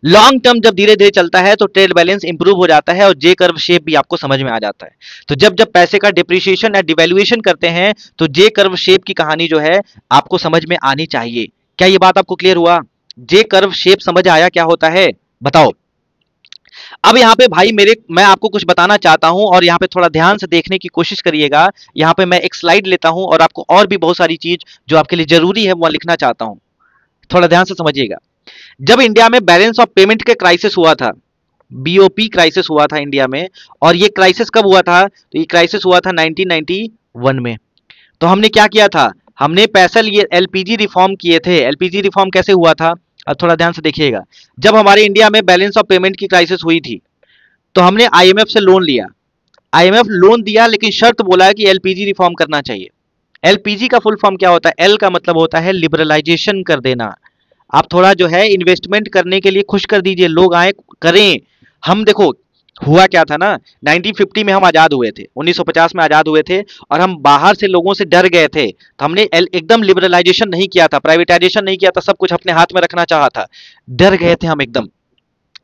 लॉन्ग टर्म जब धीरे धीरे चलता है तो ट्रेड बैलेंस इंप्रूव हो जाता है, और जे कर्व शेप भी आपको समझ में आ जाता है। तो जब जब पैसे का डिप्रिसिएशन या डिवैल्यूएशन करते हैं तो जे कर्व शेप की कहानी जो है आपको समझ में आनी चाहिए। क्या ये बात आपको क्लियर हुआ? जे कर्व शेप समझ आया क्या होता है, बताओ। अब यहाँ पे भाई मैं आपको कुछ बताना चाहता हूं, और यहाँ पे थोड़ा ध्यान से देखने की कोशिश करिएगा। यहाँ पे मैं एक स्लाइड लेता हूं और आपको और भी बहुत सारी चीज जो आपके लिए जरूरी है वो लिखना चाहता हूं। थोड़ा ध्यान से समझिएगा। जब इंडिया में बैलेंस ऑफ पेमेंट के क्राइसिस हुआ था, बीओपी क्राइसिस हुआ था इंडिया में, और ये क्राइसिस कब हुआ था, तो ये क्राइसिस हुआ था 1991 में। तो हमने क्या किया था, हमने पैसा लिए, एलपीजी रिफॉर्म किए थे। एलपीजी रिफॉर्म कैसे हुआ था, अब थोड़ा ध्यान से देखिएगा। जब हमारे इंडिया में बैलेंस ऑफ पेमेंट की क्राइसिस हुई थी तो हमने आईएमएफ से लोन लिया। आईएमएफ लोन दिया, लेकिन शर्त बोला है कि एलपीजी रिफॉर्म करना चाहिए। एलपीजी का फुल फॉर्म क्या होता है, एल का मतलब होता है लिबरलाइजेशन कर देना। आप थोड़ा जो है इन्वेस्टमेंट करने के लिए खुश कर दीजिए, लोग आए करें। हम देखो, हुआ क्या था ना, 1950 में हम आजाद हुए थे, 1950 में आजाद हुए थे, और हम बाहर से लोगों से डर गए थे। तो हमने एकदम लिबरलाइजेशन नहीं किया था, प्राइवेटाइजेशन नहीं किया था, सब कुछ अपने हाथ में रखना चाहा था। डर गए थे हम एकदम,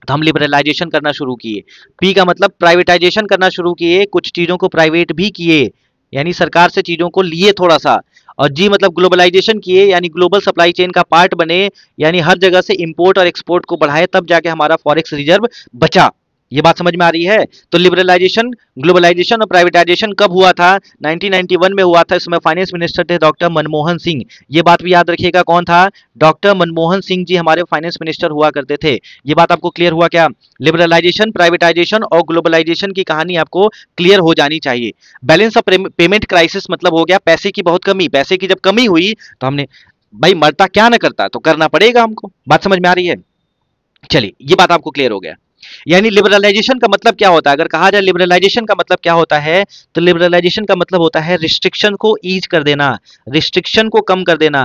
तो हम लिबरलाइजेशन करना शुरू किए। पी का मतलब प्राइवेटाइजेशन करना शुरू किए, कुछ चीजों को प्राइवेट भी किए, यानी सरकार से चीजों को लिए थोड़ा सा। और जी मतलब ग्लोबलाइजेशन किए, यानी ग्लोबल सप्लाई चेन का पार्ट बने, यानी हर जगह से इंपोर्ट और एक्सपोर्ट को बढ़ाए, तब जाके हमारा फॉरेक्स रिजर्व बचा। ये बात समझ में आ रही है? तो लिबरलाइजेशन, ग्लोबलाइजेशन और प्राइवेटाइजेशन कब हुआ था, 1991 में हुआ था। इसमें फाइनेंस मिनिस्टर थे डॉक्टर मनमोहन सिंह। ये बात भी याद रखिएगा, कौन था, डॉक्टर मनमोहन सिंह जी हमारे फाइनेंस मिनिस्टर हुआ करते थे। ये बात आपको क्लियर हुआ क्या? लिबरलाइजेशन, प्राइवेटाइजेशन और ग्लोबलाइजेशन की कहानी आपको क्लियर हो जानी चाहिए। बैलेंस ऑफ पेमेंट क्राइसिस मतलब हो गया पैसे की बहुत कमी। पैसे की जब कमी हुई तो हमने, भाई मरता क्या ना करता, तो करना पड़ेगा हमको। बात समझ में आ रही है? चलिए, ये बात आपको क्लियर हो गया। यानी लिबरलाइजेशन का मतलब क्या होता है, अगर कहा जाए लिबरलाइजेशन का मतलब क्या होता है, तो लिबरलाइजेशन का मतलब होता है रिस्ट्रिक्शन को ईज कर देना, रिस्ट्रिक्शन को कम कर देना।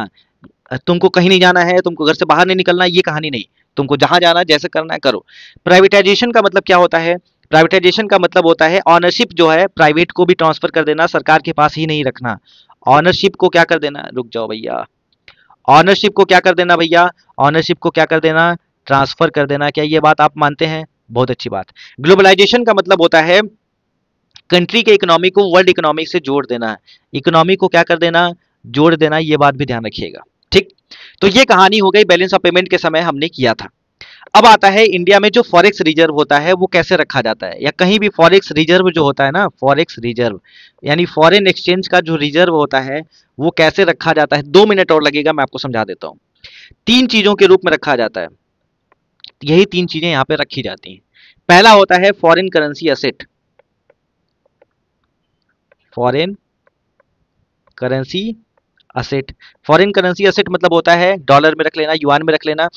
तुमको कहीं नहीं जाना है, तुमको घर से बाहर नहीं निकलना, ये कहानी नहीं, तुमको जहां जाना है, जैसे करना है करो। प्राइवेटाइजेशन का मतलब क्या होता है, प्राइवेटाइजेशन का मतलब होता है ऑनरशिप जो है प्राइवेट को भी ट्रांसफर कर देना, सरकार के पास ही नहीं रखना। ऑनरशिप को क्या कर देना, रुक जाओ भैया, ऑनरशिप को क्या कर देना भैया, ऑनरशिप को क्या कर देना, ट्रांसफर कर देना। क्या ये बात आप मानते हैं? बहुत अच्छी बात। ग्लोबलाइजेशन का मतलब होता है कंट्री के इकोनॉमी को वर्ल्ड इकोनॉमी से जोड़ देना, इकोनॉमी को क्या कर देना, जोड़ देना। ये बात भी ध्यान रखिएगा, ठीक। तो ये कहानी हो गई बैलेंस ऑफ पेमेंट के समय हमने किया था। अब आता है इंडिया में जो फॉरेक्स रिजर्व होता है वो कैसे रखा जाता है, या कहीं भी फॉरेक्स रिजर्व जो होता है ना, फॉरेक्स रिजर्व यानी फॉरेन एक्सचेंज का जो रिजर्व होता है वो कैसे रखा जाता है। 2 मिनट और लगेगा, मैं आपको समझा देता हूँ। 3 चीजों के रूप में रखा जाता है, यही 3 चीजें यहाँ पे रखी जाती हैं। पहला होता है foreign currency asset, foreign currency asset. Foreign currency asset मतलब होता है डॉलर में रख लेना, युआन में रख लेना।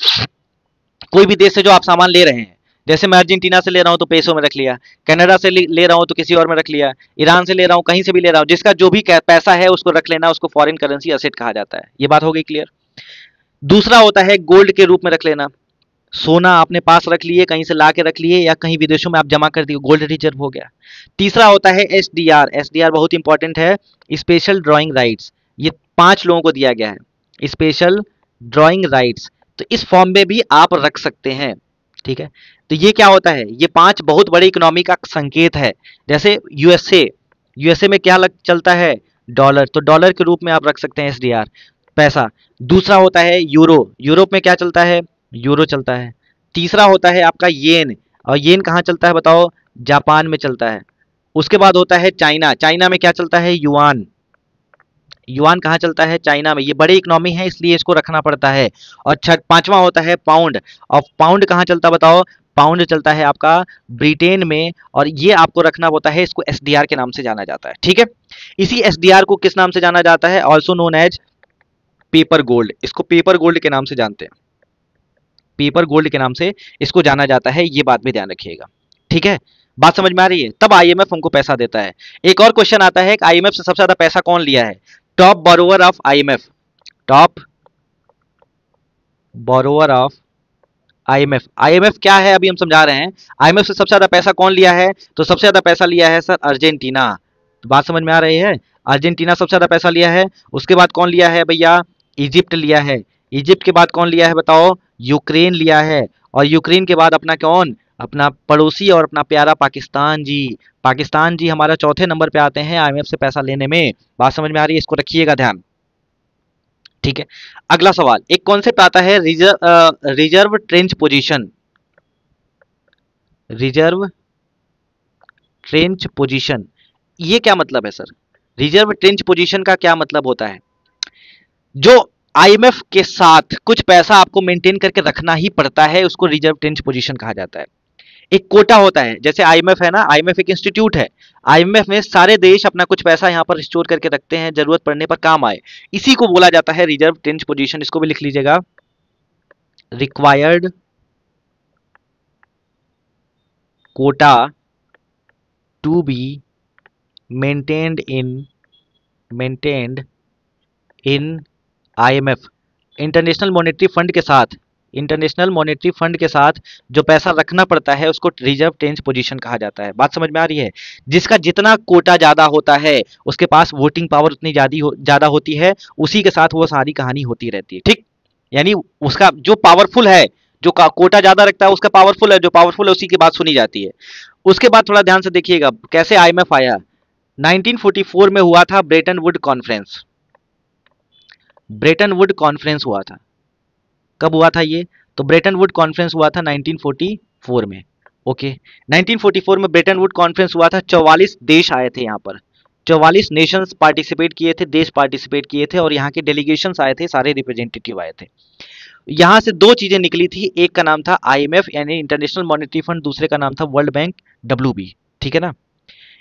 कोई भी देश से जो आप सामान ले रहे हैं, जैसे मैं अर्जेंटीना से ले रहा हूं तो पेसो में रख लिया, कनाडा से ले रहा हूं तो किसी और में रख लिया, ईरान से ले रहा हूं, कहीं से भी ले रहा हूं, जिसका जो भी पैसा है उसको रख लेना, उसको फॉरेन करेंसी असेट कहा जाता है। ये बात हो गई क्लियर। दूसरा होता है गोल्ड के रूप में रख लेना, सोना आपने पास रख लिए, कहीं से ला के रख लिए, या कहीं विदेशों में आप जमा कर दिए, गोल्ड रिजर्व हो गया। तीसरा होता है एसडीआर, एसडीआर बहुत इंपॉर्टेंट है, स्पेशल ड्रॉइंग राइट्स। ये 5 लोगों को दिया गया है, स्पेशल ड्रॉइंग राइट्स। तो इस फॉर्म में भी आप रख सकते हैं, ठीक है। तो ये क्या होता है, ये 5 बहुत बड़ी इकोनॉमी का संकेत है। जैसे यूएसए, यूएसए में क्या चलता है, डॉलर, तो डॉलर के रूप में आप रख सकते हैं एसडीआर पैसा। दूसरा होता है यूरो, यूरोप में क्या चलता है, यूरो चलता है। तीसरा होता है आपका येन, और येन कहाँ चलता है बताओ, जापान में चलता है। उसके बाद होता है चाइना, चाइना में क्या चलता है, युआन, युआन कहाँ चलता है? चाइना में। ये बड़े इकोनॉमी है इसलिए इसको रखना पड़ता है। और पांचवा होता है पाउंड। और पाउंड कहाँ चलता बताओ? पाउंड चलता है आपका ब्रिटेन में, और ये आपको रखना होता है, इसको एसडीआर के नाम से जाना जाता है। ठीक है, इसी एसडीआर को किस नाम से जाना जाता है? Also known as paper gold. इसको पेपर गोल्ड के नाम से जानते हैं, पेपर गोल्ड के नाम से इसको जाना जाता है, ये बात भी ध्यान रखिएगा। ठीक है, बात समझ में आ रही है? तब आईएमएफ हमको पैसा देता है। एक और क्वेश्चन आता है कि आईएमएफ से सबसे ज्यादा पैसा कौन लिया है? Top borrower of IMF, top borrower of IMF. IMF क्या है अभी हम समझा रहे हैं। आईएमएफ से सबसे ज्यादा पैसा कौन लिया है? तो सबसे ज्यादा पैसा लिया है सर अर्जेंटीना। तो बात समझ में आ रही है? अर्जेंटीना सबसे ज्यादा पैसा लिया है। उसके बाद कौन लिया है भैया? इजिप्ट लिया है। इजिप्ट के बाद कौन लिया है बताओ? यूक्रेन लिया है। और यूक्रेन के बाद अपना कौन? अपना पड़ोसी और अपना प्यारा पाकिस्तान जी। पाकिस्तान जी हमारा चौथे नंबर पे आते हैं आईएमएफ से पैसा लेने में। बात समझ में आ रही है? इसको रखिएगा ध्यान। ठीक है, अगला सवाल, एक कॉन्सेप्ट आता है reserve trench position. Reserve trench position, ये क्या मतलब है सर? रिजर्व ट्रेंच पोजीशन का क्या मतलब होता है? जो आईएमएफ के साथ कुछ पैसा आपको मेंटेन करके रखना ही पड़ता है, उसको रिजर्व ट्रेंच पोजीशन कहा जाता है। एक कोटा होता है, जैसे आईएमएफ है ना, आईएमएफ एक इंस्टीट्यूट है। आईएमएफ में सारे देश अपना कुछ पैसा यहां पर स्टोर करके रखते हैं, जरूरत पड़ने पर काम आए। इसी को बोला जाता है रिजर्व ट्रेंच पोजीशन। इसको भी लिख लीजिएगा, required quota to be maintained in IMF. International monetary fund के साथ, इंटरनेशनल मॉनेटरी फंड के साथ जो पैसा रखना पड़ता है उसको रिजर्व ट्रेंच पोजीशन कहा जाता है। बात समझ में आ रही है? जिसका जितना कोटा ज्यादा होता है उसके पास वोटिंग पावर उतनी ज्यादा होती है, उसी के साथ वो सारी कहानी होती रहती है। ठीक, यानी उसका जो पावरफुल है, जो कोटा ज्यादा रखता है उसका पावरफुल है, जो पावरफुल है उसी की बात सुनी जाती है। उसके बाद थोड़ा ध्यान से देखिएगा कैसे आईएमएफ आया। 1944 में हुआ था Brayton would conference. Brayton would conference हुआ था। कब हुआ था ये? तो ब्रेटन वुड कॉन्फ्रेंस हुआ था 1944 में। ओके, 1944 में ब्रेटन वुड कॉन्फ्रेंस हुआ था। 44 देश आए थे यहाँ पर, 44 नेशंस पार्टिसिपेट किए थे, देश पार्टिसिपेट किए थे, और यहाँ के डेलीगेशंस आए थे, सारे रिप्रेजेंटेटिव आए थे। यहाँ से दो चीजें निकली थी, एक का नाम था आईएमएफ यानी इंटरनेशनल मॉनेटरी फंड, दूसरे का नाम था वर्ल्ड बैंक, डब्ल्यूबी। ठीक है ना?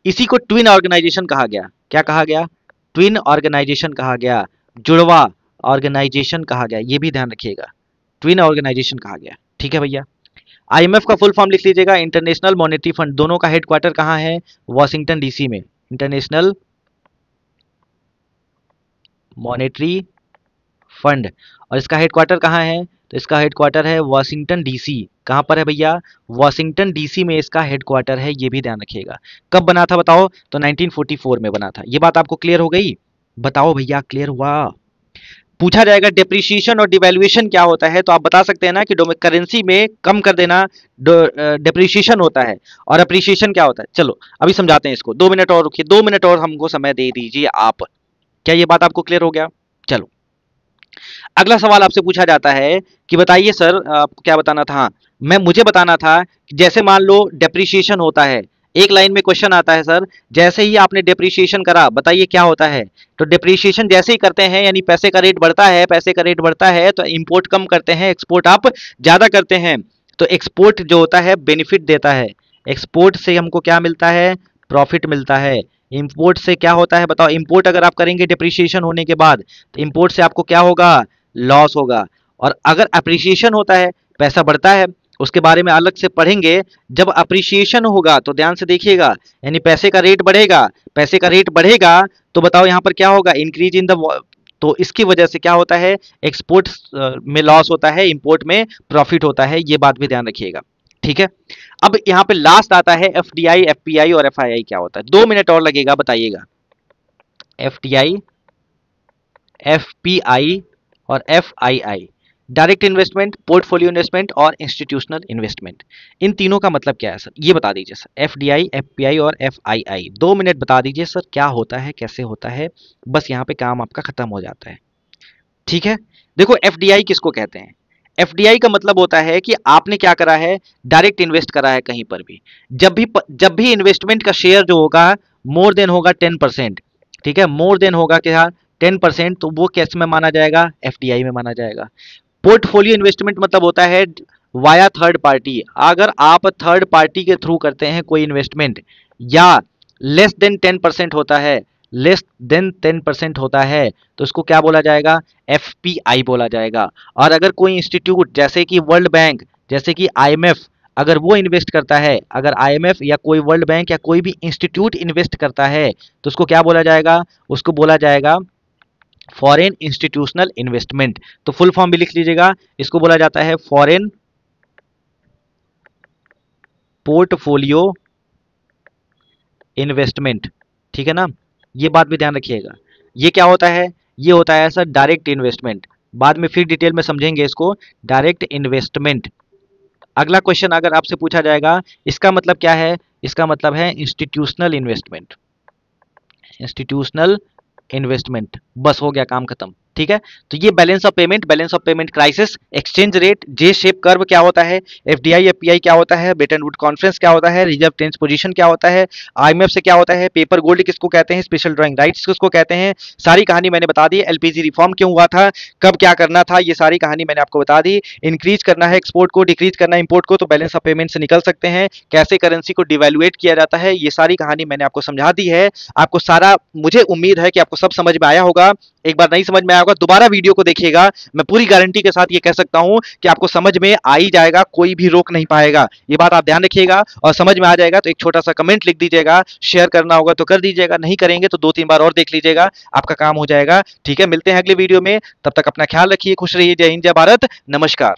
इसी को ट्विन ऑर्गेनाइजेशन कहा गया। क्या कहा गया? ट्विन ऑर्गेनाइजेशन कहा गया, जुड़वा ऑर्गेनाइजेशन कहा गया, ये भी ध्यान रखिएगा, ट्विन ऑर्गेनाइजेशन कहा गया। ठीक है भैया, आईएमएफ का फुल फॉर्म लिख लीजिएगा, इंटरनेशनल मॉनेटरी फंड। दोनों का हेडक्वार्टर कहाँ है? वॉशिंगटन डीसी में। इंटरनेशनल मॉनेटरी फंड, और इसका हेडक्वार्टर कहाँ है? तो इसका हेडक्वार्टर है वॉशिंगटन डीसी। कहाँ पर है भैया? वॉशिंगटन डीसी में इसका हेडक्वार्टर है, ये भी ध्यान रखिएगा। कब बना था बताओ? तो 1944 में बना था। ये बात आपको क्लियर हो गई? बताओ भैया, क्लियर हुआ? पूछा जाएगा डेप्रिसिएशन और डिवैल्यूएशन क्या होता है, तो आप बता सकते हैं ना कि करेंसी में कम कर देना डेप्रिसिएशन होता है, और अप्रिसिएशन क्या होता है। चलो अभी समझाते हैं इसको, 2 मिनट और रुकिए, 2 मिनट और हमको समय दे दीजिए आप। क्या ये बात आपको क्लियर हो गया? चलो अगला सवाल आपसे पूछा जाता है कि बताइए सर, आपको क्या बताना था? मुझे बताना था कि जैसे मान लो डेप्रिसिएशन होता है, एक लाइन में क्वेश्चन आता है सर, जैसे ही आपने डेप्रिसिएशन करा बताइए क्या होता है? तो डेप्रिसिएशन जैसे ही करते हैं यानी पैसे का रेट बढ़ता है, पैसे का रेट बढ़ता है तो इंपोर्ट कम करते हैं, एक्सपोर्ट आप ज्यादा करते हैं। तो एक्सपोर्ट जो होता है बेनिफिट देता है, एक्सपोर्ट से हमको क्या मिलता है? प्रॉफिट मिलता है। इंपोर्ट से क्या होता है बताओ? इंपोर्ट अगर आप करेंगे डेप्रिसिएशन होने के बाद तो इंपोर्ट से आपको क्या होगा? लॉस होगा। और अगर अप्रिसिएशन होता है, पैसा बढ़ता है, उसके बारे में अलग से पढ़ेंगे। जब अप्रिसिएशन होगा तो ध्यान से देखिएगा, यानी पैसे का रेट बढ़ेगा, पैसे का रेट बढ़ेगा तो बताओ यहाँ पर क्या होगा? इंक्रीज इन द, तो इसकी वजह से क्या होता है? एक्सपोर्ट में लॉस होता है, इंपोर्ट में प्रॉफिट होता है, ये बात भी ध्यान रखिएगा। ठीक है, अब यहाँ पे लास्ट आता है एफडीआई, एफपीआई और एफआईआई क्या होता है। 2 मिनट और लगेगा, बताइएगा। एफडीआई, एफपीआई और FII, direct investment, portfolio investment और इंस्टीट्यूशनल इन्वेस्टमेंट। इन तीनों का मतलब क्या है सर? ये बता दीजिए सर। एफडीआई, एफपीआई और एफआईआई, 2 मिनट बता दीजिए सर क्या होता है, कैसे होता है, बस यहाँ पे काम आपका खत्म हो जाता है। ठीक है, देखो एफडीआई किसको कहते हैं? एफडीआई का मतलब होता है कि आपने क्या करा है? डायरेक्ट इन्वेस्ट करा है कहीं पर भी। जब भी इन्वेस्टमेंट का शेयर जो होगा मोर देन होगा 10%, ठीक है, मोर देन होगा क्या? 10%, तो वो कैसे में माना जाएगा? एफडीआई में माना जाएगा। पोर्टफोलियो इन्वेस्टमेंट मतलब होता है वाया थर्ड पार्टी। अगर आप थर्ड पार्टी के थ्रू करते हैं कोई इन्वेस्टमेंट या लेस देन 10% होता है, लेस देन 10% होता है, तो इसको क्या बोला जाएगा? एफपीआई बोला जाएगा। और अगर कोई इंस्टीट्यूट जैसे कि वर्ल्ड बैंक, जैसे कि आईएमएफ, अगर वो इन्वेस्ट करता है, अगर आईएमएफ या कोई वर्ल्ड बैंक या कोई भी इंस्टीट्यूट इन्वेस्ट करता है, तो उसको क्या बोला जाएगा? उसको बोला जाएगा फॉरेन इंस्टीट्यूशनल इन्वेस्टमेंट। तो फुल फॉर्म भी लिख लीजिएगा, इसको बोला जाता है फॉरेन पोर्टफोलियो इन्वेस्टमेंट। ठीक है ना, ये बात भी ध्यान रखिएगा। ये क्या होता है? ये होता है सर डायरेक्ट इन्वेस्टमेंट। बाद में फिर डिटेल में समझेंगे इसको, डायरेक्ट इन्वेस्टमेंट। अगला क्वेश्चन अगर आपसे पूछा जाएगा, इसका मतलब क्या है? इसका मतलब है इंस्टीट्यूशनल इन्वेस्टमेंट। इंस्टीट्यूशनल इन्वेस्टमेंट, बस हो गया, काम खत्म। ठीक है, तो ये balance of payment, balance of payment crisis, exchange rate, J shape curve क्या होता है, एफडीआई एफपीआई क्या होता है, ब्रेटन वुड कॉन्फ्रेंस क्या होता है, रिजर्व टेंस पोजीशन क्या होता है, आईएमएफ से क्या होता है, पेपर गोल्ड किसको कहते हैं, स्पेशल ड्राइंग राइट्स किसको कहते हैं, सारी कहानी मैंने बता दी। एलपीजी रिफॉर्म क्यों हुआ था, कब क्या करना था, ये सारी कहानी मैंने आपको बता दी। इंक्रीज करना है एक्सपोर्ट को, डिक्रीज करना है इंपोर्ट को, तो बैलेंस ऑफ पेमेंट से निकल सकते हैं। कैसे करेंसी को डिवैल्यूएट किया जाता है, ये सारी कहानी मैंने आपको समझा दी है। आपको सारा, मुझे उम्मीद है कि आपको सब समझ में आया होगा। एक बार नहीं समझ में आया होगा, दोबारा वीडियो को देखिएगा, मैं पूरी गारंटी के साथ ये कह सकता हूं कि आपको समझ में आ ही जाएगा, कोई भी रोक नहीं पाएगा। ये बात आप ध्यान रखिएगा, और समझ में आ जाएगा तो एक छोटा सा कमेंट लिख दीजिएगा, शेयर करना होगा तो कर दीजिएगा, नहीं करेंगे तो 2-3 बार और देख लीजिएगा, आपका काम हो जाएगा। ठीक है, मिलते हैं अगले वीडियो में, तब तक अपना ख्याल रखिए, खुश रहिए, जय हिंद, जय भारत, नमस्कार।